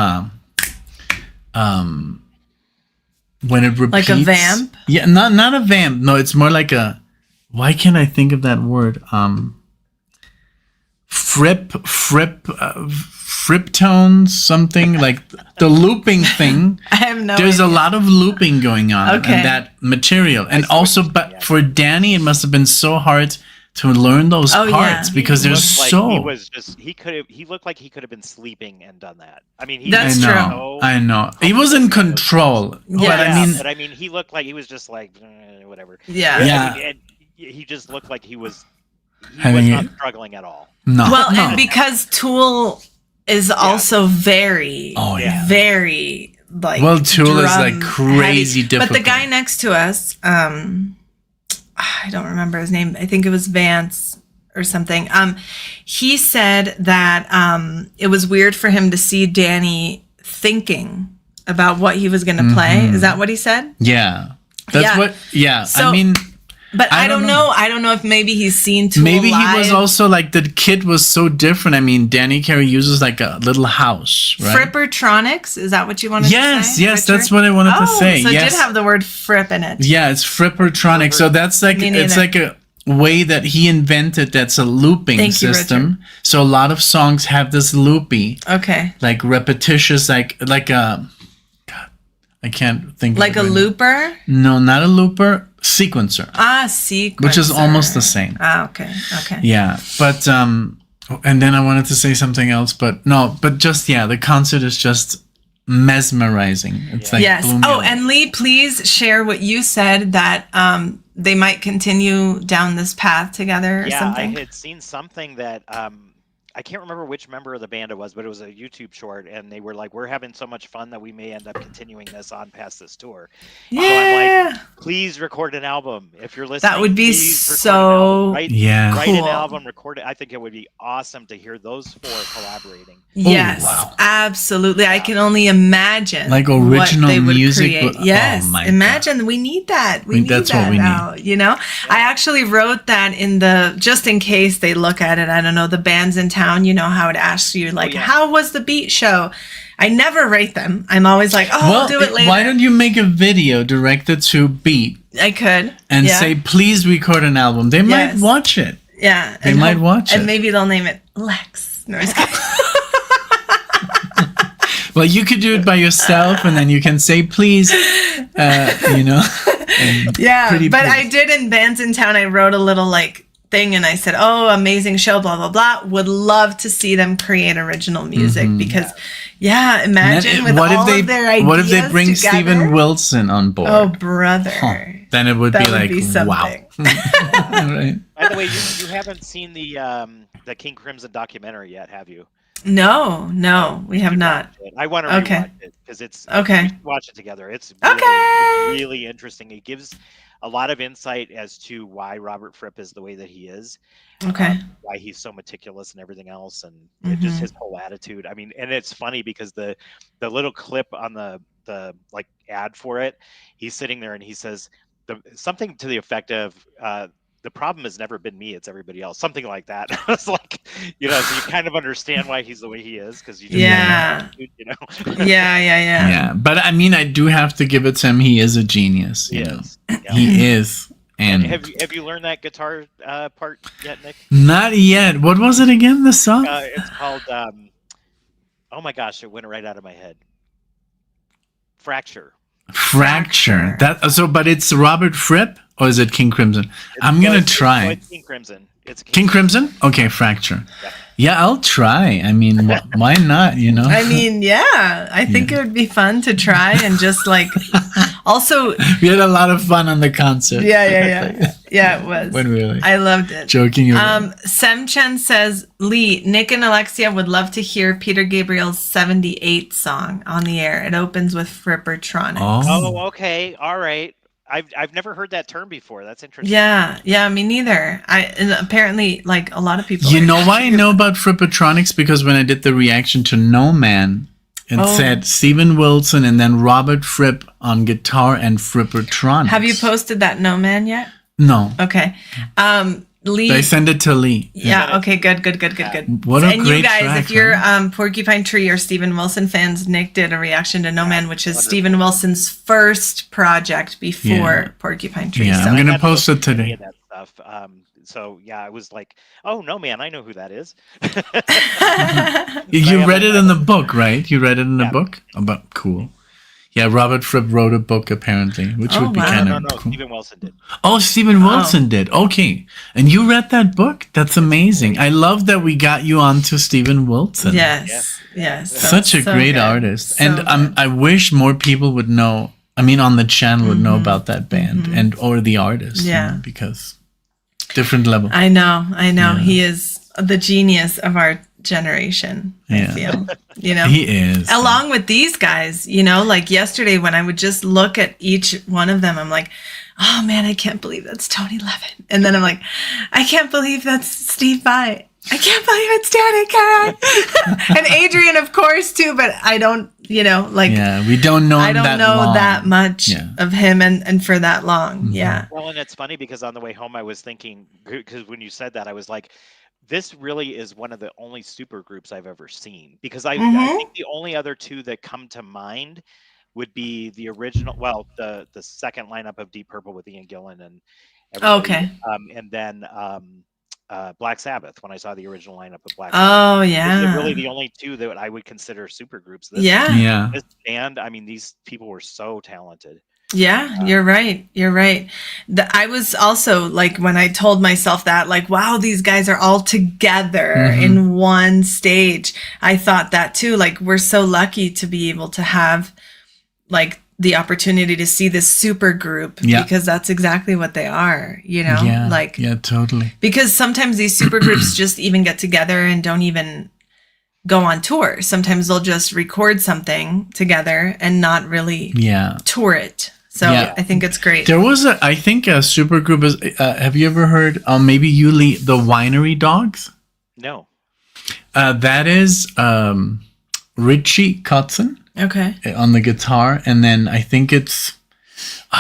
S2: when it repeats,
S1: Like a vamp?
S2: Yeah, not a vamp. No, it's more like a, why can't I think of that word? Friptone, something like the looping thing.
S1: I have no
S2: There's
S1: idea.
S2: a lot of looping going on
S1: Okay.
S2: in that material. And also, but for Danny, it must have been so hard to learn those
S1: Oh,
S2: parts
S1: yeah.
S2: because there's
S3: Looked like
S2: so.
S3: he looked like he could have been sleeping and done that. I mean, he
S1: That's
S3: was
S2: I know,
S3: so-
S2: I know. He was in control,
S1: Yeah.
S2: but
S3: I mean, he looked like he was just like whatever.
S1: Yeah.
S2: Yeah.
S3: And he just looked like he was
S2: Having
S3: not
S2: it-
S3: struggling at all.
S2: no.
S1: Well,
S2: no.
S1: and because Tool is also very,
S2: Oh, yeah.
S1: very like.
S2: Well, Tool is,
S1: drum
S2: like, crazy
S1: heavy. But the
S2: difficult.
S1: guy next to us, I don't remember his name. I think it was Vance or something. He said that it was weird for him to see Danny thinking about what he was going to play. Is that what he said?
S2: yeah, that's
S1: Yeah.
S2: what. Yeah,
S1: So-
S2: I mean.
S1: But I
S2: don't
S1: don't
S2: know.
S1: know. I don't know if maybe he's seen Tool
S2: Maybe
S1: live.
S2: he was also like, the kit was so different. I mean, Danny Carey uses like a little house, right?
S1: Frippertronics? Is that what you wanted to say?
S2: Yes,
S1: Richard?
S2: that's what I wanted to say.
S1: So it
S2: Yes.
S1: did have the word frip in it.
S2: Yeah, it's Frippertronic. So that's like,
S1: Me
S2: it's
S1: neither.
S2: like a way that he invented that's a looping
S1: Thank you,
S2: system. So a lot of songs have this loopy,
S1: Okay.
S2: like repetitious, like a, God, I can't think
S1: Like a
S2: of it right
S1: looper?
S2: now. No, not a looper, sequencer,
S1: Sequencer.
S2: which is almost the same.
S1: Okay. Okay.
S2: Yeah, but and then I wanted to say something else, but no, but just the concert is just mesmerizing. It's like
S1: Yes.
S2: blew me
S1: Oh,
S2: away.
S1: and Lee, please share what you said that they might continue down this path together or
S3: Yeah,
S1: something.
S3: I had seen something that I can't remember which member of the band it was, but it was a YouTube short, and they were like, "We're having so much fun that we may end up continuing this on past this tour." So I'm like, please record an album if you're listening.
S1: That would be so
S3: write
S1: cool.
S3: an album, record it. I think it would be awesome to hear those four collaborating.
S1: Yes,
S2: wow.
S1: Absolutely. I can only imagine
S2: like original
S1: what they would
S2: music.
S1: create. Yes, imagine God. We need that. We need
S2: that's
S1: that
S2: what we
S1: now.
S2: need.
S1: You know, I actually wrote that in the just in case they look at it. I don't know, the bands in town. You know how it asks you like, how was the beat show? I never rate them. I'm always like, I'll do it later.
S2: Why don't you make a video directed to Beat?
S1: I could.
S2: And say, please record an album. They might watch it.
S1: Yeah.
S2: They might watch it.
S1: And maybe they'll name it Lex. No, I was kidding.
S2: Well, you could do it by yourself, and then you can say, please, you know.
S1: But I did in Bands in Town. I wrote a little like thing, and I said, "Oh, amazing show, blah blah blah. Would love to see them create original music because, imagine with all of their ideas.
S2: What if they bring
S1: together?
S2: Steven Wilson on board?
S1: Oh, brother!
S2: Then it would be
S1: something.
S2: Wow. Right.
S3: By the way, you haven't seen the King Crimson documentary yet, have you?
S1: No, we have not.
S3: I want to rewatch it because it's
S1: okay.
S3: We should watch it together. It's really, really interesting. It gives a lot of insight as to why Robert Fripp is the way that he is.
S1: Okay.
S3: Why he's so meticulous and everything else, and just his whole attitude. I mean, and it's funny because the little clip on the like ad for it, he's sitting there and he says something to the effect of. The problem has never been me; it's everybody else. Something like that. It's like, you know, so you kind of understand why he's the way he is because you just you know.
S1: Yeah.
S2: But I mean, I do have to give it to him. He is a genius. You know?
S3: Yeah.
S2: He is. And
S3: have you learned that guitar part yet, Nick?
S2: Not yet. What was it again? The song?
S3: It's called. Oh my gosh! It went right out of my head. Fracture. But it's Robert Fripp. Or is it King Crimson? I'm going to try. It's King Crimson. It's
S2: King Crimson? Okay, Fracture. Yeah, I'll try. I mean, why not, you know?
S1: I mean, I think it would be fun to try and just like also.
S2: We had a lot of fun on the concert.
S1: Yeah, it was.
S2: When we were
S1: I loved it.
S2: Joking around.
S1: Sem Chen says, Lee, Nick and Alexia would love to hear Peter Gabriel's 78 song on the air. It opens with Frippertronics.
S3: Oh, okay. All right. I've never heard that term before. That's interesting.
S1: Yeah, me neither. And apparently, like a lot of people.
S2: You know why I know about Frippertronics? Because when I did the reaction to No Man, it said Steven Wilson and then Robert Fripp on guitar and Frippertronics.
S1: Have you posted that No Man yet?
S2: No.
S1: Okay. Lee.
S2: I send it to Lee.
S1: Yeah. Okay. Good.
S2: What a
S1: and
S2: great
S1: you guys,
S2: track,
S1: if you're Porcupine Tree or Steven Wilson fans, Nick did a reaction to No Man, which is Steven Wilson's first project before Porcupine Tree.
S2: Yeah,
S1: so
S2: I'm gonna post it today.
S3: That stuff. So I was like, oh No Man, I know who that is.
S2: You read it in the book, right? You read it in the book? Cool. Yeah, Robert Fripp wrote a book apparently, which would be kind of cool.
S3: Steven Wilson did.
S2: Oh, Steven Wilson did. Okay. And you read that book? That's amazing. I love that we got you onto Steven Wilson.
S1: Yes.
S2: Such a great artist. So and I wish more people would know, on the channel would know about that band or the artist.
S1: Yeah.
S2: Because different level.
S1: I know. Yeah. He is the genius of our generation, I feel. You know,
S2: he is.
S1: Along with these guys, you know, like yesterday when I would just look at each one of them, I'm like, oh man, I can't believe that's Tony Levin. And then I'm like, I can't believe that's Steve Vai. I can't believe it's Danny Carr. And Adrian, of course, too, but I don't, you know, like.
S2: Yeah, we don't know him
S1: I don't know that much of him and for that long. Mm-hmm. Yeah.
S3: Well, and it's funny because on the way home, I was thinking, because when you said that, I was like, this really is one of the only super groups I've ever seen, because I think the only other two that come to mind would be the original, the second lineup of Deep Purple with Ian Gillan and everybody. And then Black Sabbath, when I saw the original lineup of Black Sabbath.
S1: Oh, yeah.
S3: They're really the only two that I would consider super groups. This band, these people were so talented.
S1: Yeah, you're right. I was also like, when I told myself that, like, wow, these guys are all together in one stage. I thought that too. Like, we're so lucky to be able to have like the opportunity to see this super group because that's exactly what they are, you know?
S2: Yeah,
S1: like,
S2: yeah, totally.
S1: Because sometimes these super groups just even get together and don't even go on tour. Sometimes they'll just record something together and not really tour it. So I think it's great.
S2: There was I think a super group is, have you ever heard, maybe the Winery Dogs?
S3: No.
S2: That is Richie Kotzen.
S1: Okay.
S2: On the guitar, and then I think it's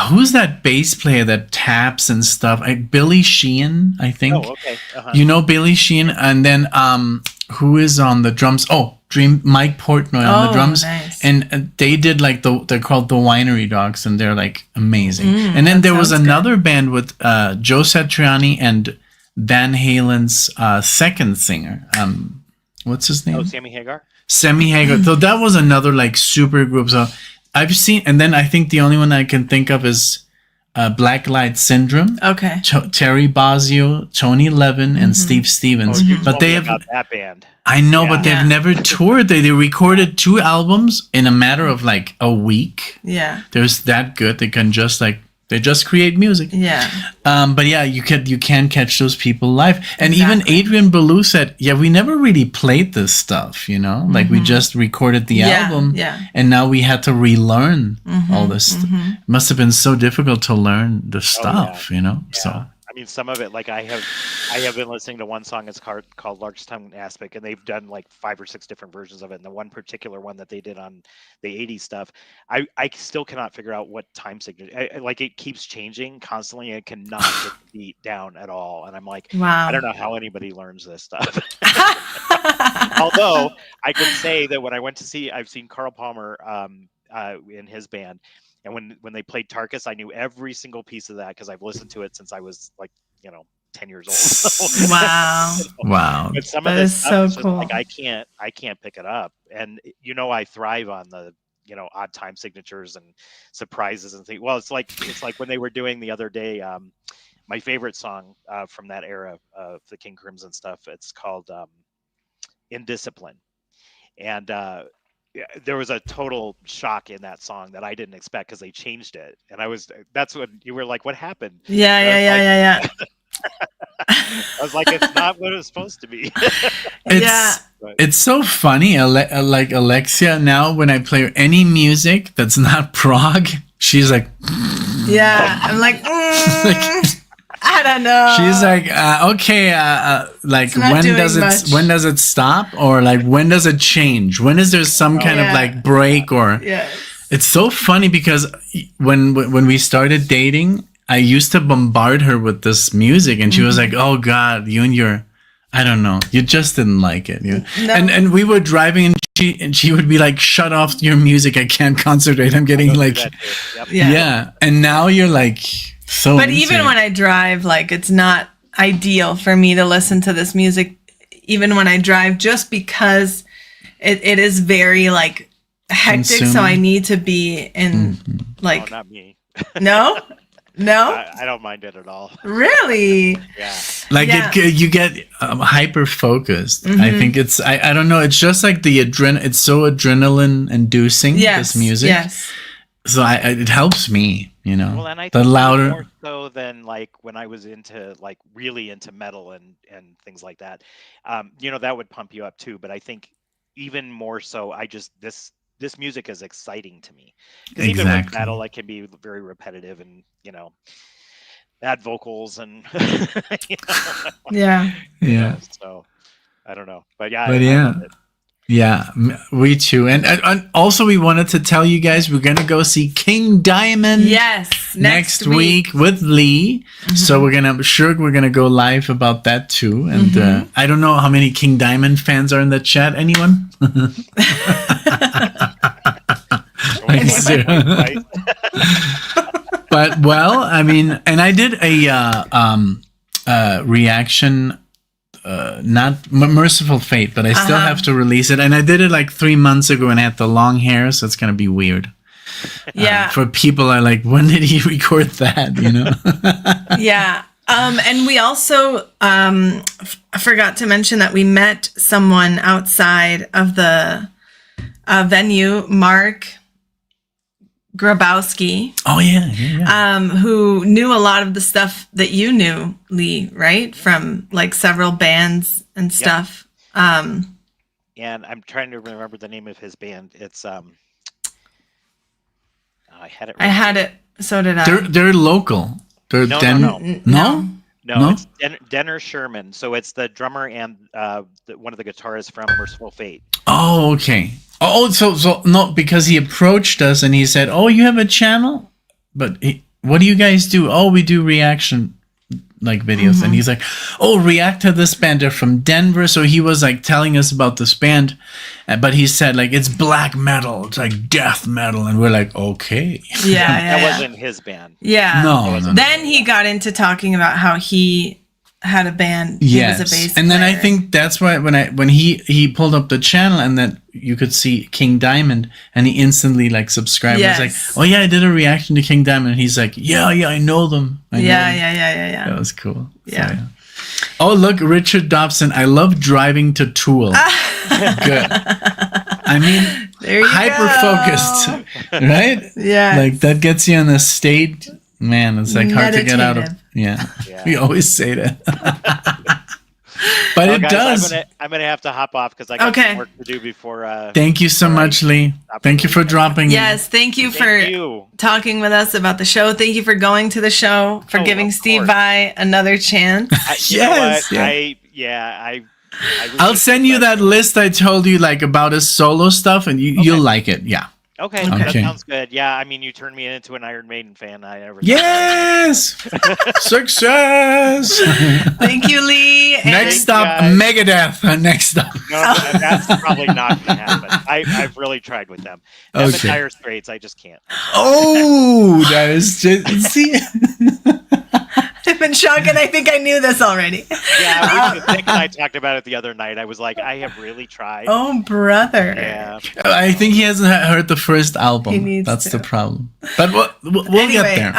S2: who's that bass player that taps and stuff? Billy Sheehan, I think.
S3: Oh, okay.
S2: You know Billy Sheehan, and then who is on the drums? Oh, Mike Portnoy on the drums,
S1: nice.
S2: and they did like they're called the Winery Dogs, and they're like amazing. And then there was another band with Joe Satriani and Van Halen's second singer. What's his name?
S3: Oh, Sammy Hagar.
S2: Sammy Hagar. So that was another like super group. So I've seen, and then I think the only one I can think of is Black Light Syndrome.
S1: Okay.
S2: Terry Bozzio, Tony Levin, and Steve Stevens.
S3: But they have that band.
S2: I know, but they've never toured. They recorded 2 albums in a matter of like a week.
S1: Yeah.
S2: They're that good. They can just like they just create music.
S1: Yeah.
S2: But yeah, you can catch those people live. And even Adrian Belew said, yeah, we never really played this stuff, you know? Like we just recorded the album and now we had to relearn all this. It must have been so difficult to learn the stuff, you know?
S3: Yeah.
S2: So
S3: I mean, some of it, like I have been listening to one song. It's called Largest Tongue Aspic, and they've done like 5 or 6 different versions of it. And the one particular one that they did on the '80s stuff, I still cannot figure out what time signature. Like it keeps changing constantly, and cannot get the beat down at all. And I'm like,
S1: wow,
S3: I don't know how anybody learns this stuff. Although I can say that when I went to see, I've seen Carl Palmer in his band. And when they played Tarkus, I knew every single piece of that because I've listened to it since I was like, 10 years old.
S1: Wow.
S2: Wow.
S3: But some
S1: that
S3: of this
S1: is
S3: stuff is
S1: so
S3: just
S1: cool.
S3: like I can't pick it up. And I thrive on the odd time signatures and surprises and things. Well, it's like when they were doing the other day, my favorite song from that era of the King Crimson stuff. It's called Indiscipline. And there was a total shock in that song that I didn't expect because they changed it. And that's when you were like, what happened?
S1: Yeah.
S3: I was like, it's not what it was supposed to be.
S2: It's so funny. Like Alexia, now when I play her any music that's not prog, she's like,
S1: yeah. I'm like, I don't know.
S2: She's like, okay, like when does it stop, or like when does it change? When is there some kind of like break or? It's so funny because when we started dating, I used to bombard her with this music, and she was like, "Oh God, you and your, I don't know, you just didn't like it." No. And we were driving, and she would be like, "Shut off your music! I can't concentrate. I'm getting like, yeah." And now you're like. So
S1: but even when I drive, like it's not ideal for me to listen to this music, even when I drive, just because it is very like hectic. Consuming. So I need to be in like.
S3: No, not me.
S1: No.
S3: I don't mind it at all.
S1: Really?
S3: Yeah.
S2: Like you get hyper focused. I think it's I don't know. It's just like the It's so adrenaline inducing. This music.
S1: Yes.
S2: So it helps me,
S3: Well, and I
S2: the
S3: think
S2: louder.
S3: More so than like when I was really into metal and things like that. That would pump you up too. But I think even more so, this music is exciting to me because even with metal, it can be very repetitive and bad vocals and
S1: yeah.
S3: So I don't know, but
S2: yeah, we too. And also we wanted to tell you guys we're going to go see King Diamond next week with Lee. So we're going to go live about that too. And I don't know how many King Diamond fans are in the chat. Anyone? But I mean, and I did a reaction, not Merciful Fate, but I still have to release it. And I did it like 3 months ago and I had the long hair, so it's gonna be weird.
S1: Yeah.
S2: For people are like, when did he record that?
S1: Yeah. And we also forgot to mention that we met someone outside of the venue, Mark Grabowski,
S2: Oh yeah.
S1: who knew a lot of the stuff that you knew, Lee, right? From like several bands and stuff.
S3: And I'm trying to remember the name of his band. It's I had it.
S1: I had it. So did I.
S2: They're local. They're
S3: No, it's Denner Sherman. So it's the drummer and one of the guitarists from Merciful Fate.
S2: Oh, okay. Oh, so no, because he approached us and he said, "Oh, you have a channel, but what do you guys do? Oh, we do reaction like videos." And he's like, "Oh, react to this band. They're from Denver." So he was like telling us about this band, but he said like it's black metal, it's like death metal, and we're like, okay.
S3: That wasn't his band.
S1: Yeah.
S2: No.
S1: Then he got into talking about how he had a band. He was a bass
S2: and then I
S1: player.
S2: think that's why when he pulled up the channel and that you could see King Diamond and he instantly like subscribed.
S1: Yes.
S2: He was like, "Oh yeah, I did a reaction to King Diamond." And he's like, "Yeah, I know them."
S1: Yeah.
S2: That was cool.
S1: Yeah.
S2: So, oh look, Richard Dobson. I love driving to Tool. Good. I mean,
S1: There you
S2: hyper focused, right?
S1: Yeah.
S2: Like that gets you on the stage. Man, it's like hard to get out of.
S1: Meditative.
S2: Yeah. We always say that. But it
S3: guys,
S2: does.
S3: I'm gonna have to hop off because I got some work to do before.
S2: Thank you so much, Lee. Thank you for dropping in.
S1: Yes, thank you for talking with us about the show. Thank you for going to the show, for giving Steve Vai another chance.
S2: Yes. I'll send you that list I told you like about his solo stuff, and you'll like it. Yeah.
S3: Okay, that sounds good. Yeah, I mean, you turned me into an Iron Maiden fan.
S2: Yes! Success!
S1: Thank you, Lee.
S2: Next stop, Megadeth. Next stop.
S3: No, that's probably not going to happen. I've really tried with them. Them and Dire Straits, I just can't.
S2: Oh, that is just... See?
S1: I'm in shock, and I think I knew this already.
S3: Yeah, Nick and I talked about it the other night. I was like, I have really tried.
S1: Oh, brother.
S3: Yeah.
S2: I think he hasn't heard the first album.
S1: He needs
S2: That's
S1: to.
S2: the problem. But we'll get there.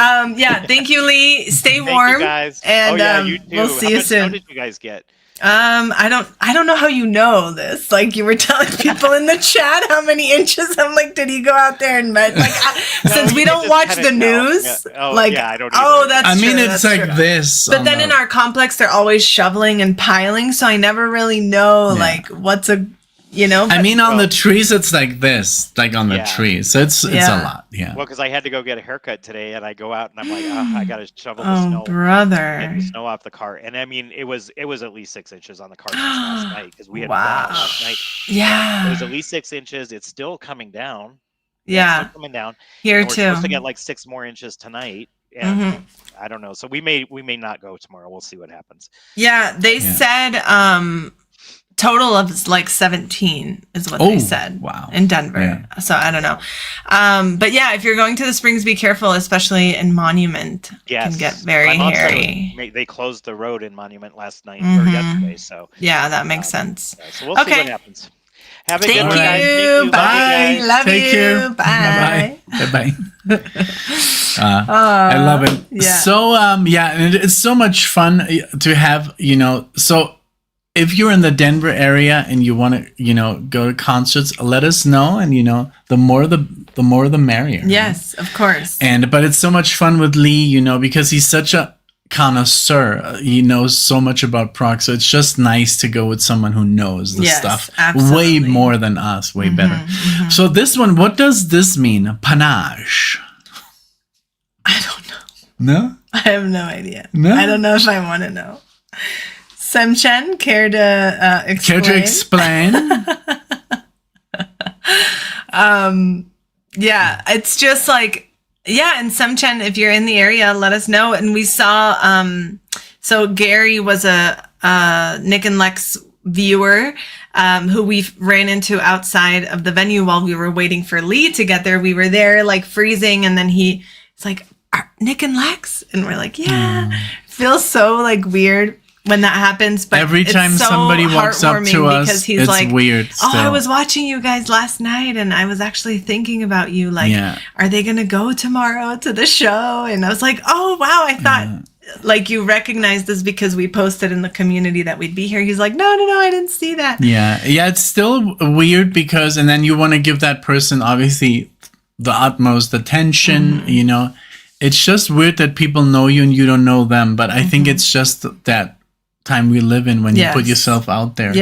S1: Thank you, Lee. Stay
S3: Thank
S1: warm.
S3: you guys.
S1: And
S3: you too.
S1: we'll see you soon.
S3: How did you guys get?
S1: I don't know how you know this. Like you were telling people in the chat how many inches. I'm like, did he go out there and met? Like, since we don't watch the news,
S3: I don't.
S1: That's
S2: I mean,
S1: true,
S2: it's like
S1: true.
S2: this.
S1: But then in our complex, they're always shoveling and piling, so I never really know like what's a.
S2: I mean, on the trees, it's like this, like on the trees. So it's a lot. Yeah.
S3: Well, because I had to go get a haircut today, and I go out and I'm like, I got to shovel the snow.
S1: Oh, brother!
S3: Get the snow off the car, and I mean, it was at least 6 inches on the car last night because we had last night.
S1: Yeah.
S3: It was at least 6 inches. It's still coming down.
S1: Yeah.
S3: It's still coming down.
S1: Here
S3: and
S1: too.
S3: We're supposed to get like 6 more inches tonight. And I don't know. So we may not go tomorrow. We'll see what happens.
S1: Yeah, they said total of like 17 is what they said.
S2: Wow.
S1: In Denver.
S2: Yeah.
S1: So I don't know. But yeah, if you're going to the Springs, be careful, especially in Monument.
S3: Yes.
S1: It can get very hairy.
S3: They closed the road in Monument last night or yesterday. So
S1: yeah, that makes sense.
S3: So we'll see what happens. Have a good one,
S1: guys.
S3: Thank you.
S1: Bye. Love
S2: Take
S1: you.
S2: care.
S1: Bye.
S2: Bye. I love it.
S1: Yeah.
S2: So and it's so much fun to have, so if you're in the Denver area and you want to, go to concerts, let us know. And, the more the merrier.
S1: Yes, of course.
S2: But it's so much fun with Lee, because he's such a connoisseur. He knows so much about prog. So it's just nice to go with someone who knows the stuff
S1: absolutely.
S2: way more than us, way better. So this one, what does this mean? Panache.
S1: I don't know.
S2: No?
S1: I have no idea.
S2: No?
S1: I don't know if I want to know. Semchen, care to explain?
S2: Care to explain?
S1: Yeah, it's just like, and Semchen, if you're in the area, let us know. And we saw, so Gary was a NicknLex viewer who we ran into outside of the venue while we were waiting for Lee to get there. We were there like freezing, and then he's like, NicknLex? And we're like, feels so like weird when that happens, but
S2: every time
S1: it's so
S2: somebody walks up to us,
S1: because he's
S2: it's
S1: like,
S2: weird. Still.
S1: I was watching you guys last night, and I was actually thinking about you. Like, are they gonna go tomorrow to the show? And I was like, oh wow, I thought like you recognized us because we posted in the community that we'd be here. He's like, no, I didn't see that.
S2: Yeah, it's still weird because, and then you want to give that person obviously the utmost attention, you know. It's just weird that people know you and you don't know them, but I think it's just that time we live in when you put yourself out there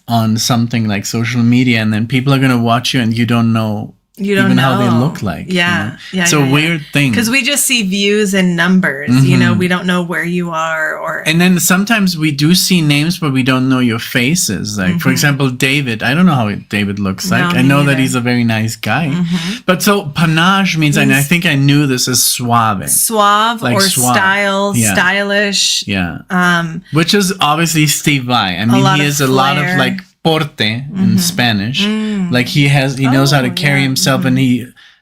S2: on something like social media, and then people are going to watch you and you don't know how they look like. It's a weird thing,
S1: because we just see views and numbers. You know, we don't know where you are,
S2: and then sometimes we do see names but we don't know your faces. Like for example, David, I don't know how David looks like. I know that he's a very nice guy, but so panache means, and I think I knew this, is suave,
S1: like or suave. Stylish,
S2: which is obviously Steve Vai. I mean, he has a lot of like porte in Spanish. Like he knows how to carry himself, and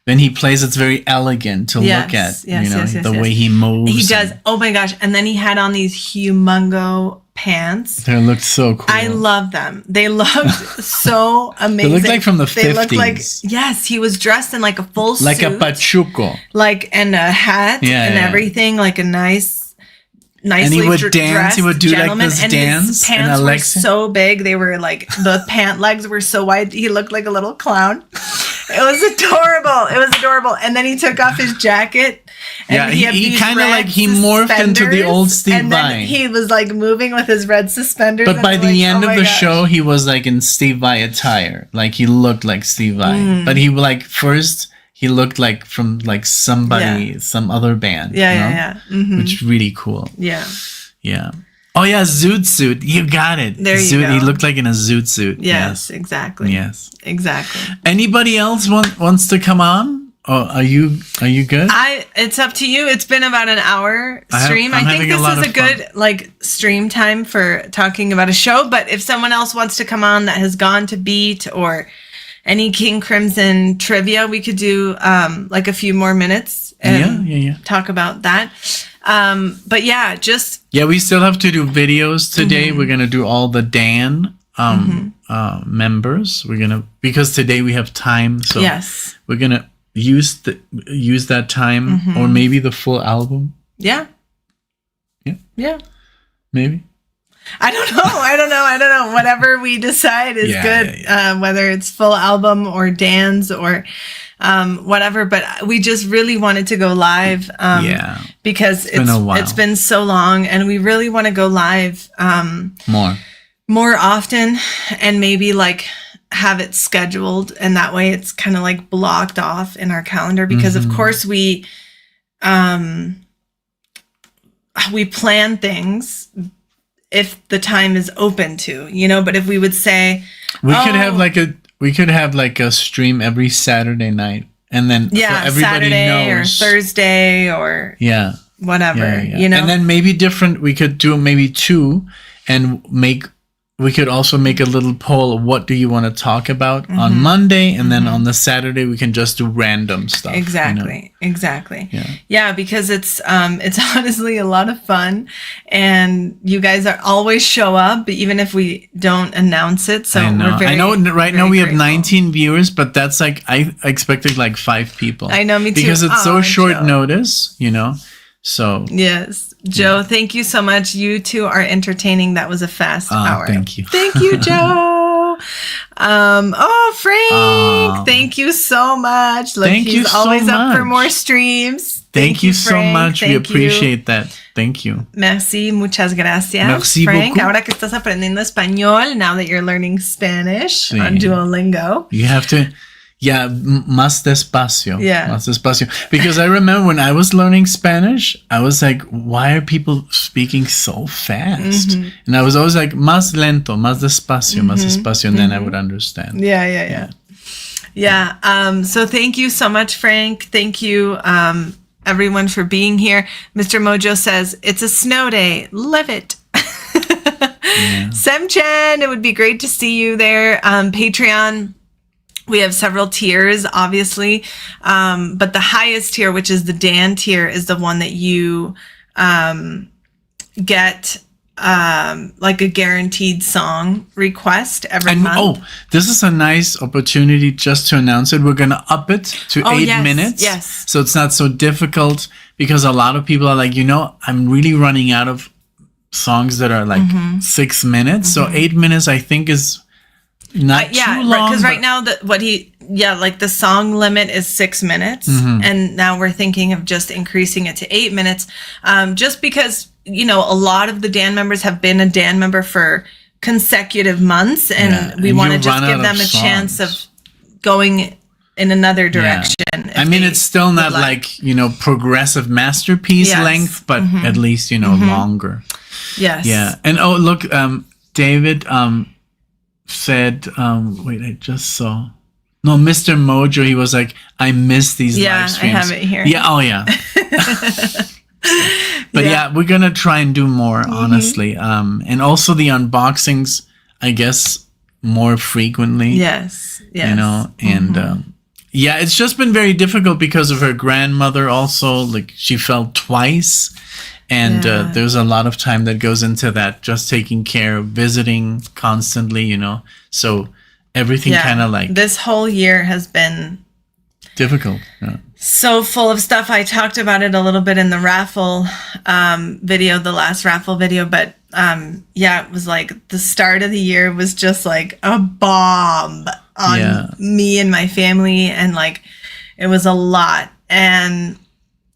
S2: when he plays, it's very elegant to look at. The way he moves.
S1: He does. Oh my gosh! And then he had on these humongo pants.
S2: They looked so cool.
S1: I love them. They looked so amazing.
S2: They looked like from the 50s.
S1: They looked like, he was dressed in like a full
S2: like
S1: suit,
S2: a pachuco,
S1: like, and a hat and everything, like a nicely
S2: and he would dance. He would do like this
S1: and
S2: dance.
S1: His pants were so big. They were like, the pant legs were so wide. He looked like a little clown. It was adorable. And then he took off his jacket. And
S2: he kind of like, he morphed into the old Steve Vai.
S1: And he was like moving with his red suspenders.
S2: But by the end of the show, he was like in Steve Vai attire. Like he looked like Steve Vai. But he like first... He looked like from like somebody, some other band. Which is really cool. Yeah. Oh yeah, Zoot Suit. You got it.
S1: There you go.
S2: He looked like in a Zoot Suit.
S1: Yes, exactly.
S2: Yes,
S1: exactly.
S2: Anybody else wants to come on? Oh, are you good?
S1: It's up to you. It's been about an hour stream. I think this is a good like stream time for talking about a show. But if someone else wants to come on that has gone to Beat or any King Crimson trivia, we could do like a few more minutes and talk about that. But we still have to do videos today. We're gonna do all the Dan members. Because today we have time, so we're gonna use that time, or maybe the full album. Yeah. Maybe. I don't know. Whatever we decide is good. Whether it's full album or Dan's or whatever. But we just really wanted to go live. Because it's been so long, and we really want to go live more often, and maybe like have it scheduled, and that way it's kind of like blocked off in our calendar. Because of course we plan things if the time is open to, but if we would say
S2: we could have like a stream every Saturday night, and then so everybody
S1: Saturday
S2: knows,
S1: or Thursday or whatever, and
S2: then maybe different. We could do maybe two, and we could also make a little poll. What do you want to talk about on Monday? And then on the Saturday, we can just do random stuff.
S1: Exactly. Yeah, because it's honestly a lot of fun, and you guys always show up, even if we don't announce it. So I know right now we have 19 viewers, but that's like, I expected like 5 people. I know, me too.
S2: Because it's so short notice, So
S1: yes, Joe, thank you so much. You two are entertaining. That was a fast hour.
S2: Thank you.
S1: Thank you, Joe. Frank, thank you so much. Look, he's always up for more streams.
S2: Thank you so much. We appreciate that. Thank you.
S1: Merci, muchas gracias.
S2: Merci
S1: Frank,
S2: beaucoup.
S1: ahora que estás aprendiendo español, now that you're learning Spanish on Duolingo.
S2: You have to... más despacio. Más despacio. Because I remember when I was learning Spanish, I was like, why are people speaking so fast? And I was always like, más lento, más despacio, and then I would understand.
S1: So thank you so much, Frank. Thank you, everyone, for being here. Mr. Mojo says, it's a snow day. Live it. Semchen, it would be great to see you there. Patreon. We have several tiers, obviously, but the highest tier, which is the Dan tier, is the one that you get like a guaranteed song request every month. Oh,
S2: this is a nice opportunity just to announce it. We're going to up it to 8 minutes.
S1: Yes.
S2: So it's not so difficult, because a lot of people are like, I'm really running out of songs that are like 6 minutes. So 8 minutes, I think, is not too long.
S1: because right now what he like the song limit is 6 minutes, and now we're thinking of just increasing it to 8 minutes, just because, you know, a lot of the Dan members have been a Dan member for consecutive months, and we want to just give them a chance of going in another direction.
S2: I mean, it's still not like, you know, progressive masterpiece length, but at least, you know, longer.
S1: Yes.
S2: Yeah. And look, David said, wait, I just saw. No, Mr. Mojo, he was like, I miss these live streams.
S1: I have it here.
S2: Yeah, oh yeah. But yeah, we're gonna try and do more, honestly. And also the unboxings, I guess, more frequently.
S1: Yes.
S2: You know, and yeah, it's just been very difficult because of her grandmother also. Like, she fell twice. And there's a lot of time that goes into that, just taking care of, visiting constantly, you know. So everything kind of like...
S1: This whole year has been...
S2: difficult. Yeah.
S1: So full of stuff. I talked about it a little bit in the raffle video, the last raffle video. But it was like the start of the year was just like a bomb on me and my family. And like, it was a lot. And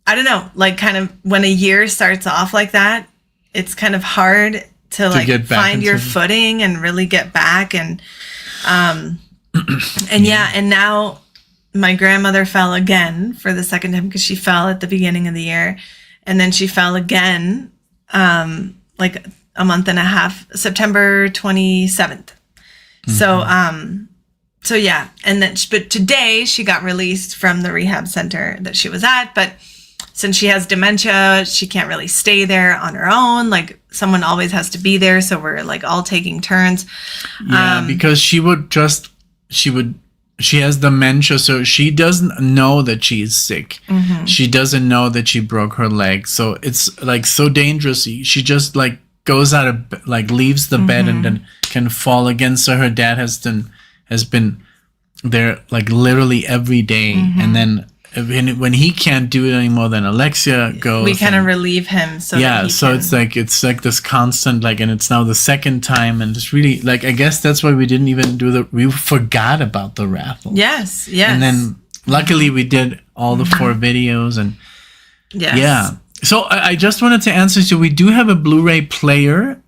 S1: I don't know, like kind of when a year starts off like that, it's kind of hard to like find your footing and really get back. And and now my grandmother fell again for the second time, because she fell at the beginning of the year, and then she fell again like a month and a half, September 27th. So yeah, and then but today she got released from the rehab center that she was at, but since she has dementia, she can't really stay there on her own. Like, someone always has to be there, so we're like all taking turns.
S2: Yeah, because she has dementia, so she doesn't know that she is sick. She doesn't know that she broke her leg, so it's like so dangerous. She just like goes out of, like, leaves the bed and then can fall again. So her dad has been there like literally every day, and then when he can't do it anymore, then Alexia goes.
S1: We kind of relieve him. So
S2: it's like this constant, like, and it's now the second time, and it's really like, I guess that's why we didn't even we forgot about the raffle.
S1: Yes.
S2: And then luckily we did all the 4 videos, and So I just wanted to answer. So we do have a Blu-ray player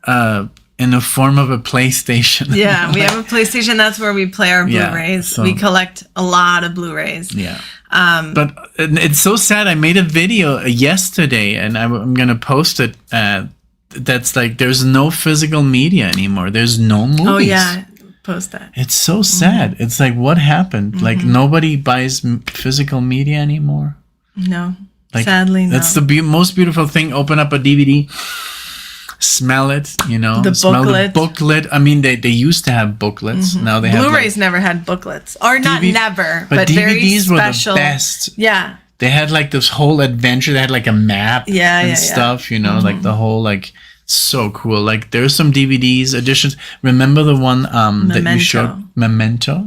S2: in the form of a PlayStation.
S1: Yeah, we have a PlayStation. That's where we play our Blu-rays. We collect a lot of Blu-rays.
S2: Yeah. But it's so sad. I made a video yesterday, and I'm going to post it. That's like, there's no physical media anymore. There's no movies.
S1: Oh, yeah. Post that.
S2: It's so sad. It's like, what happened? Like, nobody buys physical media anymore.
S1: No.
S2: Like,
S1: sadly, no.
S2: That's the most beautiful thing. Open up a DVD. Smell it, you know. Smell the booklet. I mean, they used to have booklets. Now they have
S1: Blu-rays never had booklets, or not never, but DVDs very special.
S2: Were the best.
S1: Yeah,
S2: they had like this whole adventure. They had like a map, and stuff. You know, like the whole like so cool. Like there's some DVDs editions. Remember the one that you showed, Memento?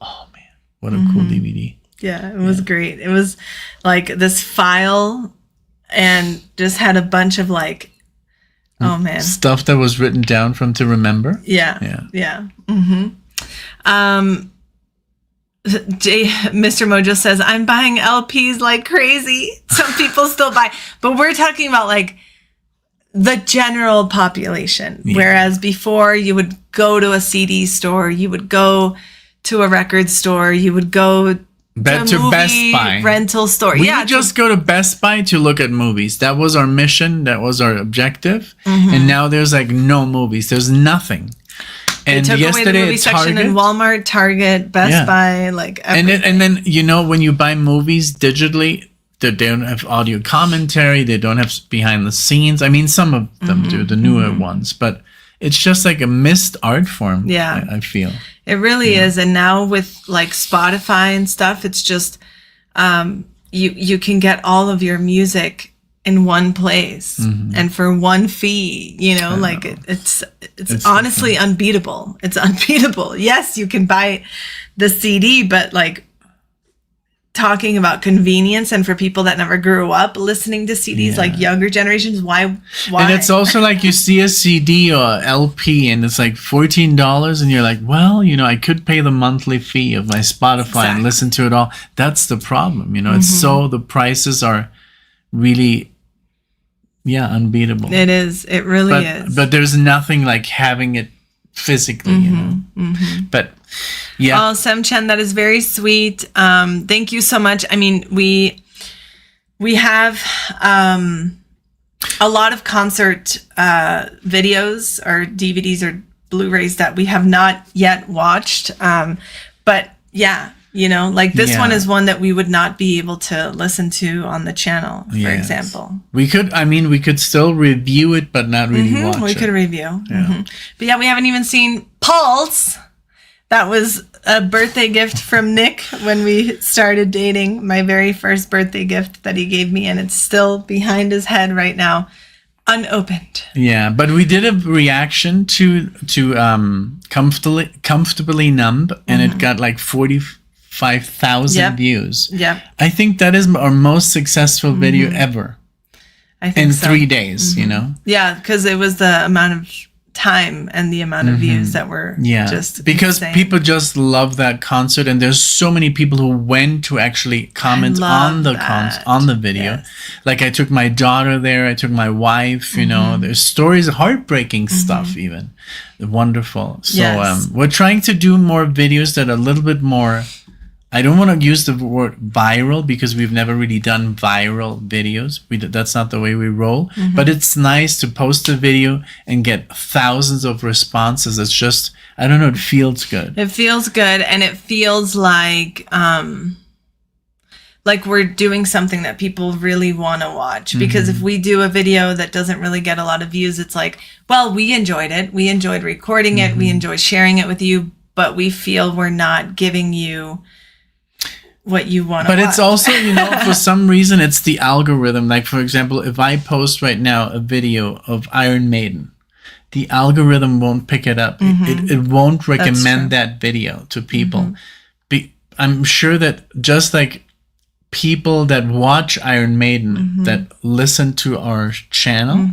S2: Oh man, what a cool DVD!
S1: Yeah, it was great. It was like this file, and just had a bunch of like. Oh man,
S2: stuff that was written down from to remember.
S1: Yeah. Mr. Mojo says, I'm buying LPs like crazy. Some people still buy, but we're talking about like the general population. Whereas before, you would go to a CD store, you would go to a record store, you would go to
S2: Best Buy
S1: rental store.
S2: We would just go to Best Buy to look at movies. That was our mission. That was our objective. And now there's like no movies. There's nothing. And
S1: they took away the movie section in Walmart, Target, Best Buy, like everything.
S2: And then, you know, when you buy movies digitally, they don't have audio commentary. They don't have behind the scenes. I mean, some of them do, the newer ones. But it's just like a missed art form, I feel.
S1: It really is. And now with like Spotify and stuff, it's just you can get all of your music in one place and for one fee, you know, like it's honestly unbeatable. It's unbeatable. Yes, you can buy the CD, but like talking about convenience and for people that never grew up listening to CDs, like younger generations, why?
S2: And it's also like you see a CD or LP and it's like $14 and you're like, well, you know, I could pay the monthly fee of my Spotify and listen to it all. That's the problem, you know. It's so the prices are really unbeatable.
S1: It is. It really is.
S2: But there's nothing like having it physically, you know. But
S1: oh, Sem Chen, that is very sweet. Thank you so much. I mean, we have a lot of concert videos or DVDs or Blu-rays that we have not yet watched. But yeah, you know, like this one is one that we would not be able to listen to on the channel, for example.
S2: We could still review it, but not really watch it.
S1: We could review. But yeah, we haven't even seen Pulse. That was a birthday gift from Nick when we started dating. My very first birthday gift that he gave me, and it's still behind his head right now, unopened.
S2: Yeah, but we did a reaction to Comfortably Numb, and it got like 45,000 views.
S1: Yep.
S2: I think that is our most successful video ever.
S1: I think
S2: in
S1: so.
S2: 3 days, you know?
S1: Yeah, because it was the amount of time and the amount of views that were just
S2: because
S1: insane.
S2: People just love that concert, and there's so many people who went to actually comment on the video. Like I took my daughter there, I took my wife, you know, there's stories, heartbreaking stuff even. Wonderful. So we're trying to do more videos that are a little bit more, I don't want to use the word viral because we've never really done viral videos. That's not the way we roll. But it's nice to post a video and get thousands of responses. It's just, I don't know, it feels good.
S1: It feels good, and it feels like we're doing something that people really want to watch. Because if we do a video that doesn't really get a lot of views, it's like, well, we enjoyed it. We enjoyed recording it. We enjoy sharing it with you, but we feel we're not giving you what you want to watch.
S2: But it's also, you know, for some reason, it's the algorithm. Like, for example, if I post right now a video of Iron Maiden, the algorithm won't pick it up. It won't recommend that video to people. I'm sure that just like people that watch Iron Maiden that listen to our channel,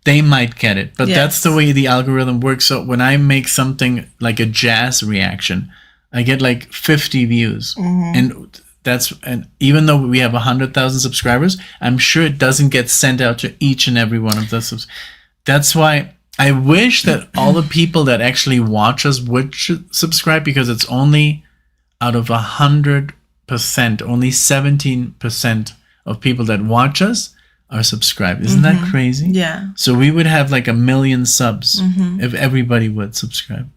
S2: they might get it. But that's the way the algorithm works. So when I make something like a jazz reaction, I get like 50 views, and even though we have 100,000 subscribers, I'm sure it doesn't get sent out to each and every one of those. That's why I wish that all the people that actually watch us would subscribe, because it's only out of 100%, only 17% of people that watch us are subscribed. Isn't that crazy?
S1: Yeah.
S2: So we would have like 1 million subs if everybody would subscribe.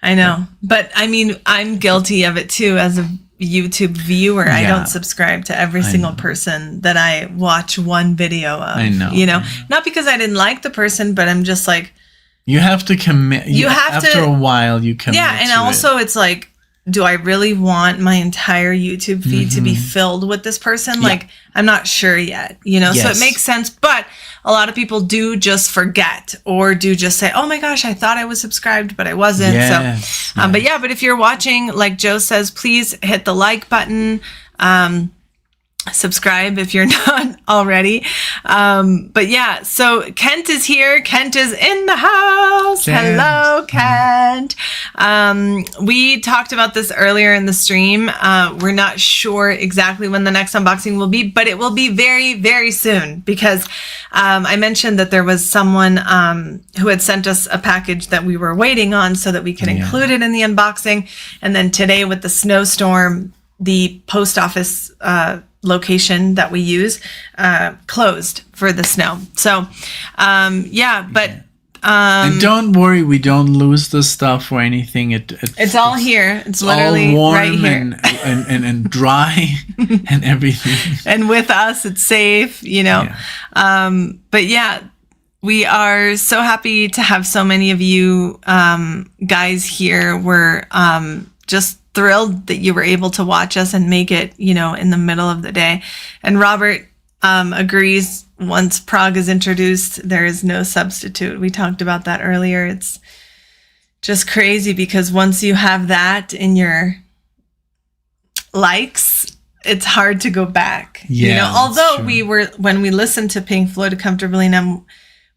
S1: I know. But I mean, I'm guilty of it too as a YouTube viewer. I don't subscribe to every single person that I watch one video of.
S2: I know.
S1: You know, not because I didn't like the person, but I'm just like,
S2: you have to commit.
S1: You have
S2: after a while, you commit.
S1: Yeah, and also it's like, do I really want my entire YouTube feed to be filled with this person? Like, I'm not sure yet, you know? So it makes sense. But a lot of people do just forget, or do just say, oh my gosh, I thought I was subscribed, but I wasn't. But if you're watching, like Joe says, please hit the like button. Subscribe if you're not already. So Kent is here. Kent is in the house.
S2: Kent.
S1: Hello, Kent. We talked about this earlier in the stream. We're not sure exactly when the next unboxing will be, but it will be very, very soon, because I mentioned that there was someone who had sent us a package that we were waiting on so that we could include it in the unboxing. And then today with the snowstorm, the post office location that we use closed for the snow. So and don't worry, we don't lose the stuff or anything. It's all here. It's literally
S2: all warm
S1: right here
S2: and dry and everything.
S1: And with us, it's safe, you know. We are so happy to have so many of you guys here. We're just thrilled that you were able to watch us and make it, you know, in the middle of the day. And Robert agrees, once Prague is introduced, there is no substitute. We talked about that earlier. It's just crazy, because once you have that in your likes, it's hard to go back.
S2: Yeah,
S1: you know, although
S2: true.
S1: when we listened to Pink Floyd Comfortably Numb,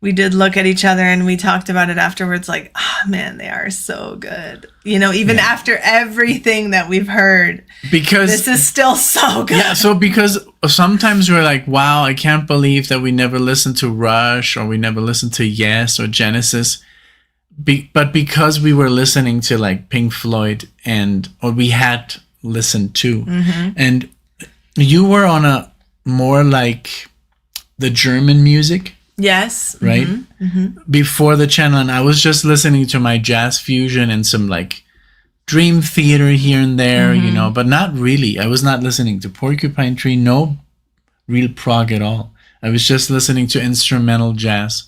S1: we did look at each other and we talked about it afterwards, like, oh man, they are so good. You know, even after everything that we've heard,
S2: because
S1: this is still so good.
S2: Yeah, so because sometimes we're like, wow, I can't believe that we never listened to Rush or we never listened to Yes or Genesis. But because we were listening to like Pink Floyd or we had listened to, and you were on a more like the German music.
S1: Yes.
S2: Right? Before the channel, and I was just listening to my jazz fusion and some like Dream Theater here and there, you know, but not really. I was not listening to Porcupine Tree, no real prog at all. I was just listening to instrumental jazz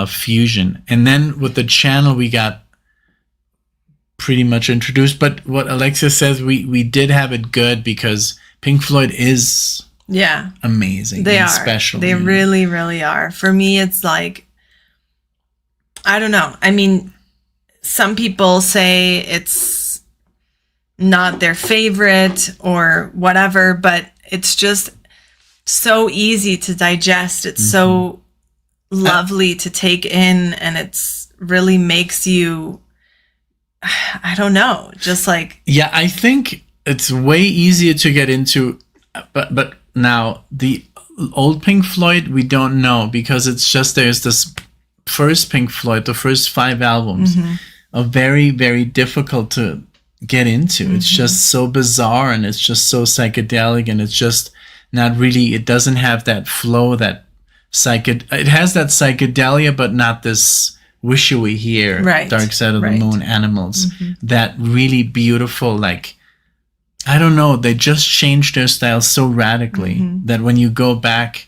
S2: fusion. And then with the channel, we got pretty much introduced. But what Alexis says, we did have it good because Pink Floyd is amazing.
S1: They are
S2: special.
S1: They really, really are. For me, it's like, I don't know. I mean, some people say it's not their favorite or whatever, but it's just so easy to digest. It's so lovely to take in, and it's really makes you, I don't know, just like.
S2: Yeah, I think it's way easier to get into, but now the old Pink Floyd, we don't know, because it's just there's this first Pink Floyd, the first 5 albums are very, very difficult to get into. It's just so bizarre, and it's just so psychedelic, and it's just not really, it doesn't have that flow, that it has that psychedelia, but not this Wish You Were Here, Dark Side of the Moon, Animals, that really beautiful, like, I don't know, they just changed their style so radically that when you go back,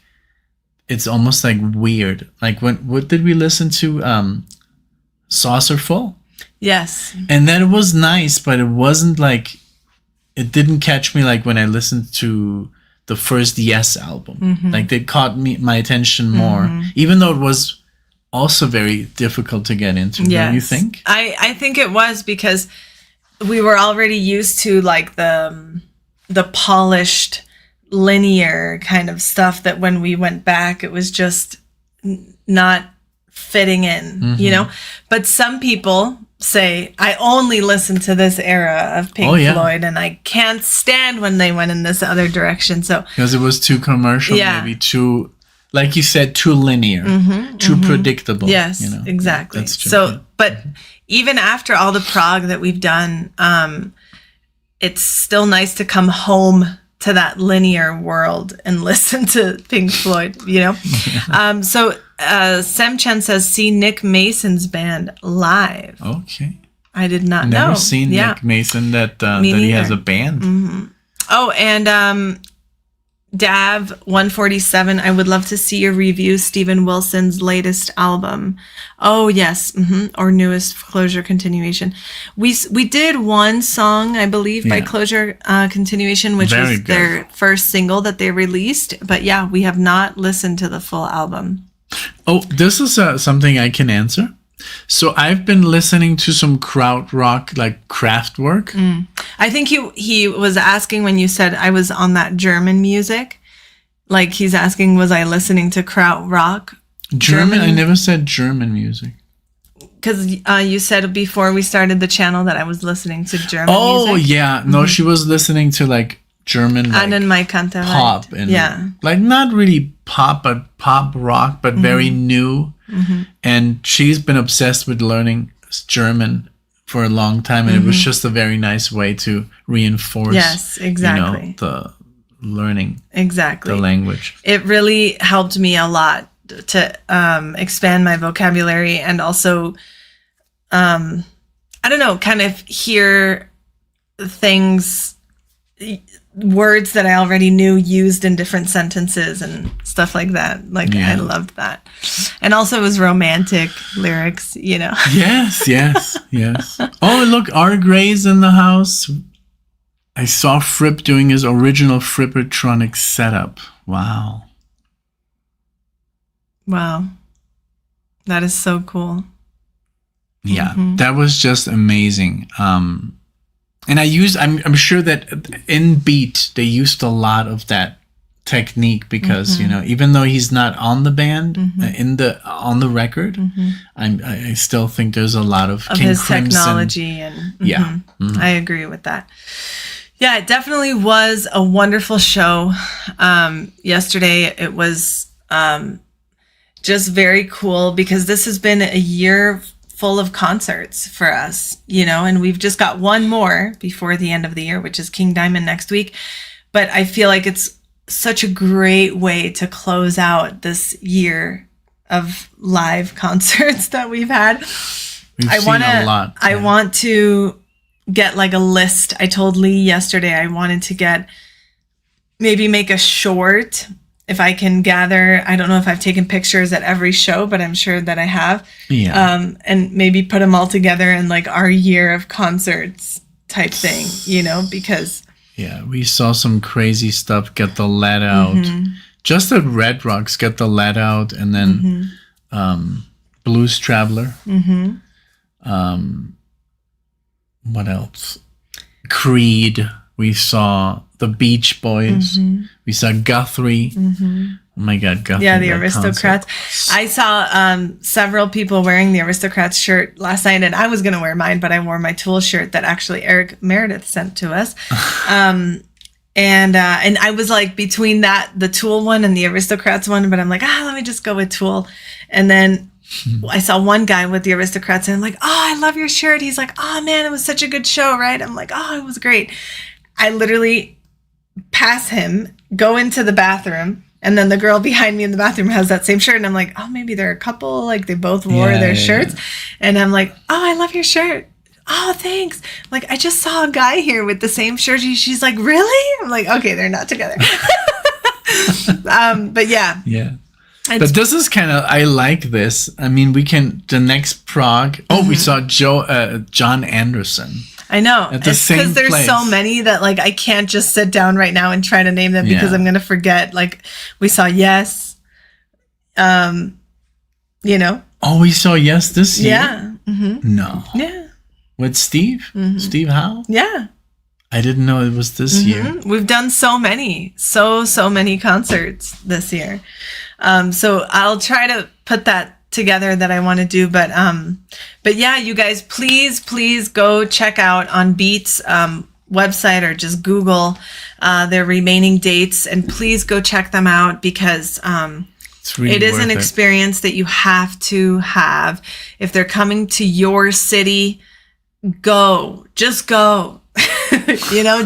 S2: it's almost like weird. Like what did we listen to? Saucerful?
S1: Yes.
S2: And then it was nice, but it wasn't like, it didn't catch me like when I listened to the first Yes album. Like they caught my attention more, even though it was also very difficult to get into. Don't you think?
S1: I think it was because we were already used to like the polished linear kind of stuff that when we went back, it was just not fitting in, you know? But some people say, I only listen to this era of Pink Floyd, and I can't stand when they went in this other direction. So
S2: because it was too commercial, maybe too, like you said, too linear, too predictable.
S1: Yes,
S2: you know?
S1: exactly.
S2: That's true.
S1: So, but even after all the prog that we've done, it's still nice to come home to that linear world and listen to Pink Floyd, you know? So Semchen says, see Nick Mason's band live.
S2: Okay.
S1: I did not know.
S2: Never seen Nick Mason that he has a band.
S1: Oh, and Dav 147, I would love to see your review Steven Wilson's latest album. Oh yes, or newest Closure continuation. We did one song, I believe, by Closure continuation, which was their first single that they released. But yeah, we have not listened to the full album.
S2: Oh, this is something I can answer. So I've been listening to some krautrock, like Kraftwerk.
S1: I think he was asking when you said I was on that German music. Like he's asking, was I listening to krautrock?
S2: German? I never said German music.
S1: Because you said before we started the channel that I was listening to German music.
S2: Oh, yeah. No, she was listening to like German like, pop. And like not really pop, but pop rock, but very new. And she's been obsessed with learning German for a long time, and it was just a very nice way to reinforce you know, the learning the language.
S1: It really helped me a lot to expand my vocabulary, and also I don't know, kind of hear things, words that I already knew used in different sentences and stuff like that. Like I loved that. And also it was romantic lyrics, you know.
S2: Yes. Oh, look, R. Gray's in the house. I saw Fripp doing his original Frippertronic setup. Wow. That
S1: is so cool.
S2: Yeah, that was just amazing. And I'm sure that in Beat they used a lot of that technique because even though he's not on the band on the record, I still think there's a lot of King
S1: his
S2: Crimson
S1: technology and I agree with that. Yeah, it definitely was a wonderful show. Yesterday it was just very cool because this has been a year full of concerts for us, and we've just got one more before the end of the year, which is King Diamond next week. But I feel like it's such a great way to close out this year of live concerts that we've had.
S2: We've seen a lot.
S1: I want to get like a list. I told Lee yesterday I wanted to make a short if I can gather. I don't know if I've taken pictures at every show, but I'm sure that I have.
S2: Yeah.
S1: And maybe put them all together in like our year of concerts type thing, because
S2: yeah, we saw some crazy stuff. Get the Let Out. Just at Red Rocks, Get the Let Out, and then Blues Traveler. What else? Creed. We saw the Beach Boys. We saw Guthrie. Oh my God, Guthrie!
S1: Yeah, the Aristocrats. Concert. I saw several people wearing the Aristocrats shirt last night, and I was going to wear mine, but I wore my Tool shirt that actually Eric Meredith sent to us. And I was like between the Tool one and the Aristocrats one, but I'm like, let me just go with Tool. And then I saw one guy with the Aristocrats, and I'm like, I love your shirt. He's like, man, it was such a good show, right? I'm like, it was great. I literally pass him, go into the bathroom, and then the girl behind me in the bathroom has that same shirt. And I'm like, maybe they're a couple. Like they both wore their shirts. Yeah. And I'm like, I love your shirt. Oh, thanks. Like, I just saw a guy here with the same shirt. She's like, really? I'm like, okay, they're not together. But yeah.
S2: Yeah. But this is kind of, I like this. I mean, the next prog. We saw John Anderson.
S1: I know.
S2: At the same place.
S1: Because there's so many that like I can't just sit down right now and try to name them because I'm gonna forget. Like we saw Yes. Oh,
S2: we saw Yes this year?
S1: Yeah.
S2: No.
S1: Yeah.
S2: With Steve? Steve Howe?
S1: Yeah.
S2: I didn't know it was this year.
S1: We've done so many concerts this year. So I'll try to put that together that I want to do, but yeah, you guys, please go check out on Beat's website or just Google their remaining dates, and please go check them out because it is an experience that you have to have. If they're coming to your city, just go.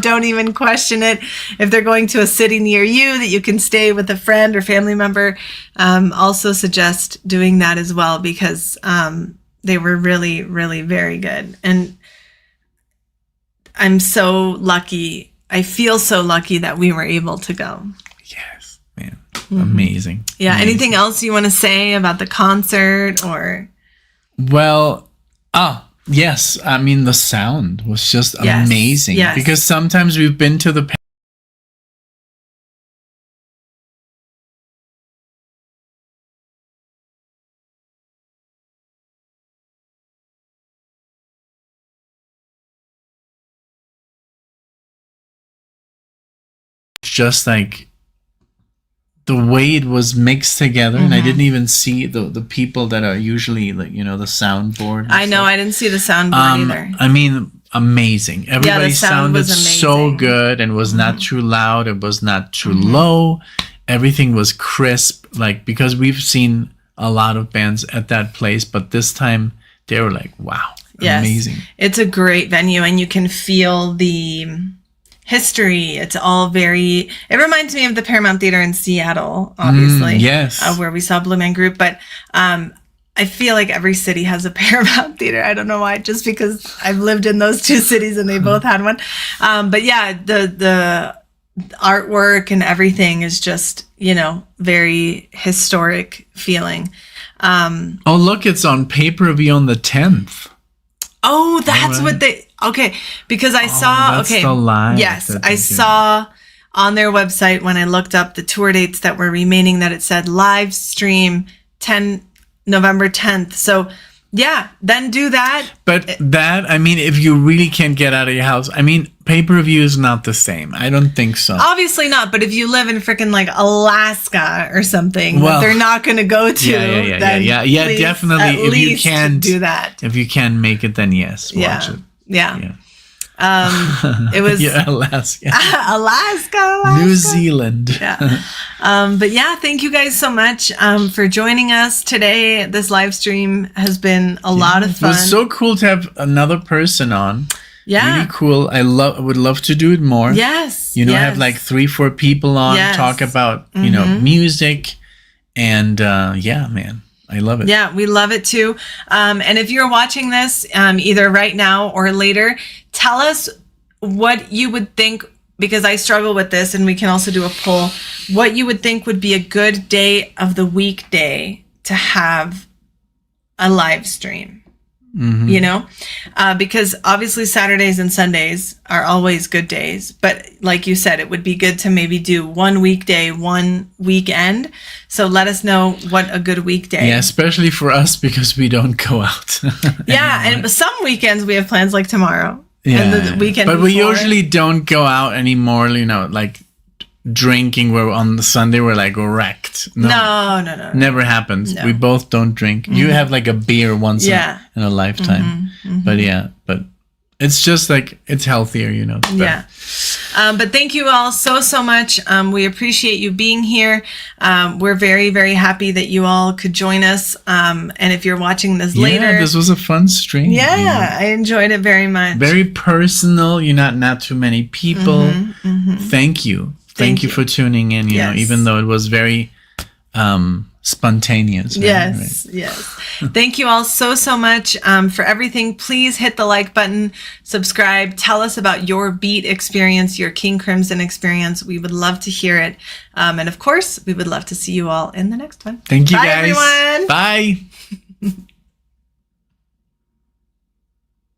S1: Don't even question it. If they're going to a city near you that you can stay with a friend or family member, also suggest doing that as well because they were really, really very good. And I'm so lucky. I feel so lucky that we were able to go.
S2: Yes, man. Amazing.
S1: Yeah.
S2: Amazing.
S1: Anything else you want to say about the concert or?
S2: Well, yes, I mean the sound was just amazing because sometimes we've been to the just like the way it was mixed together, and I didn't even see the people that are usually like the soundboard.
S1: I know, I didn't see the soundboard either.
S2: I mean, amazing. Everybody sounded so good and was not too loud. It was not too low. Everything was crisp. Like because we've seen a lot of bands at that place, but this time they were like, wow, amazing.
S1: It's a great venue, and you can feel the history. It's all it reminds me of the Paramount Theater in Seattle, obviously.
S2: Yes.
S1: Where we saw Blue Man Group. But I feel like every city has a Paramount Theater. I don't know why, just because I've lived in those two cities and they both had one. But yeah, the artwork and everything is just, very historic feeling.
S2: Oh, look, it's on pay-per-view on the 10th.
S1: Oh, that's what okay, because I saw,
S2: that's the live.
S1: Yes, I saw on their website when I looked up the tour dates that were remaining that it said live stream November 10th. So Yeah, then do that.
S2: But that, I mean, if you really can't get out of your house, I mean, pay-per-view is not the same. I don't think so.
S1: Obviously not, but if you live in freaking like Alaska or something that they're not going to go to,
S2: yeah, definitely. If you can
S1: do that,
S2: if you can make it, then yes, watch it.
S1: Yeah. It was
S2: Alaska,
S1: Alaska,
S2: New Zealand.
S1: Yeah. But yeah, thank you guys so much for joining us today. This live stream has been a lot of fun.
S2: It was so cool to have another person on.
S1: Yeah.
S2: Really cool. I would love to do it more.
S1: Yes.
S2: Have like 3-4 people on, talk about, music, and man. I love it.
S1: Yeah, we love it too. And if you're watching this either right now or later, tell us what you would think, because I struggle with this, and we can also do a poll, what you would think would be a good day of the weekday to have a live stream. Because obviously Saturdays and Sundays are always good days, but like you said, it would be good to maybe do one weekday, one weekend. So let us know what a good weekday.
S2: Yeah, especially for us, because we don't go out.
S1: Yeah, and some weekends we have plans like tomorrow.
S2: Yeah,
S1: and the weekend
S2: but
S1: before.
S2: We usually don't go out anymore. Like drinking. Where on the Sunday we're like wrecked.
S1: No.
S2: Never happens.
S1: No.
S2: We both don't drink. You have like a beer once in a lifetime. But it's just like, it's healthier, It's better.
S1: But thank you all so much. We appreciate you being here. We're very, very happy that you all could join us. And if you're watching this later,
S2: this was a fun stream.
S1: Yeah, I enjoyed it very much.
S2: Very personal. Not too many people. Thank you. Thank you for tuning in, even though it was very spontaneous. Right?
S1: Yes. Thank you all so much for everything. Please hit the like button, subscribe, tell us about your beat experience, your King Crimson experience. We would love to hear it. And of course, we would love to see you all in the next one.
S2: Thank you,
S1: Bye,
S2: guys.
S1: everyone.
S2: Bye.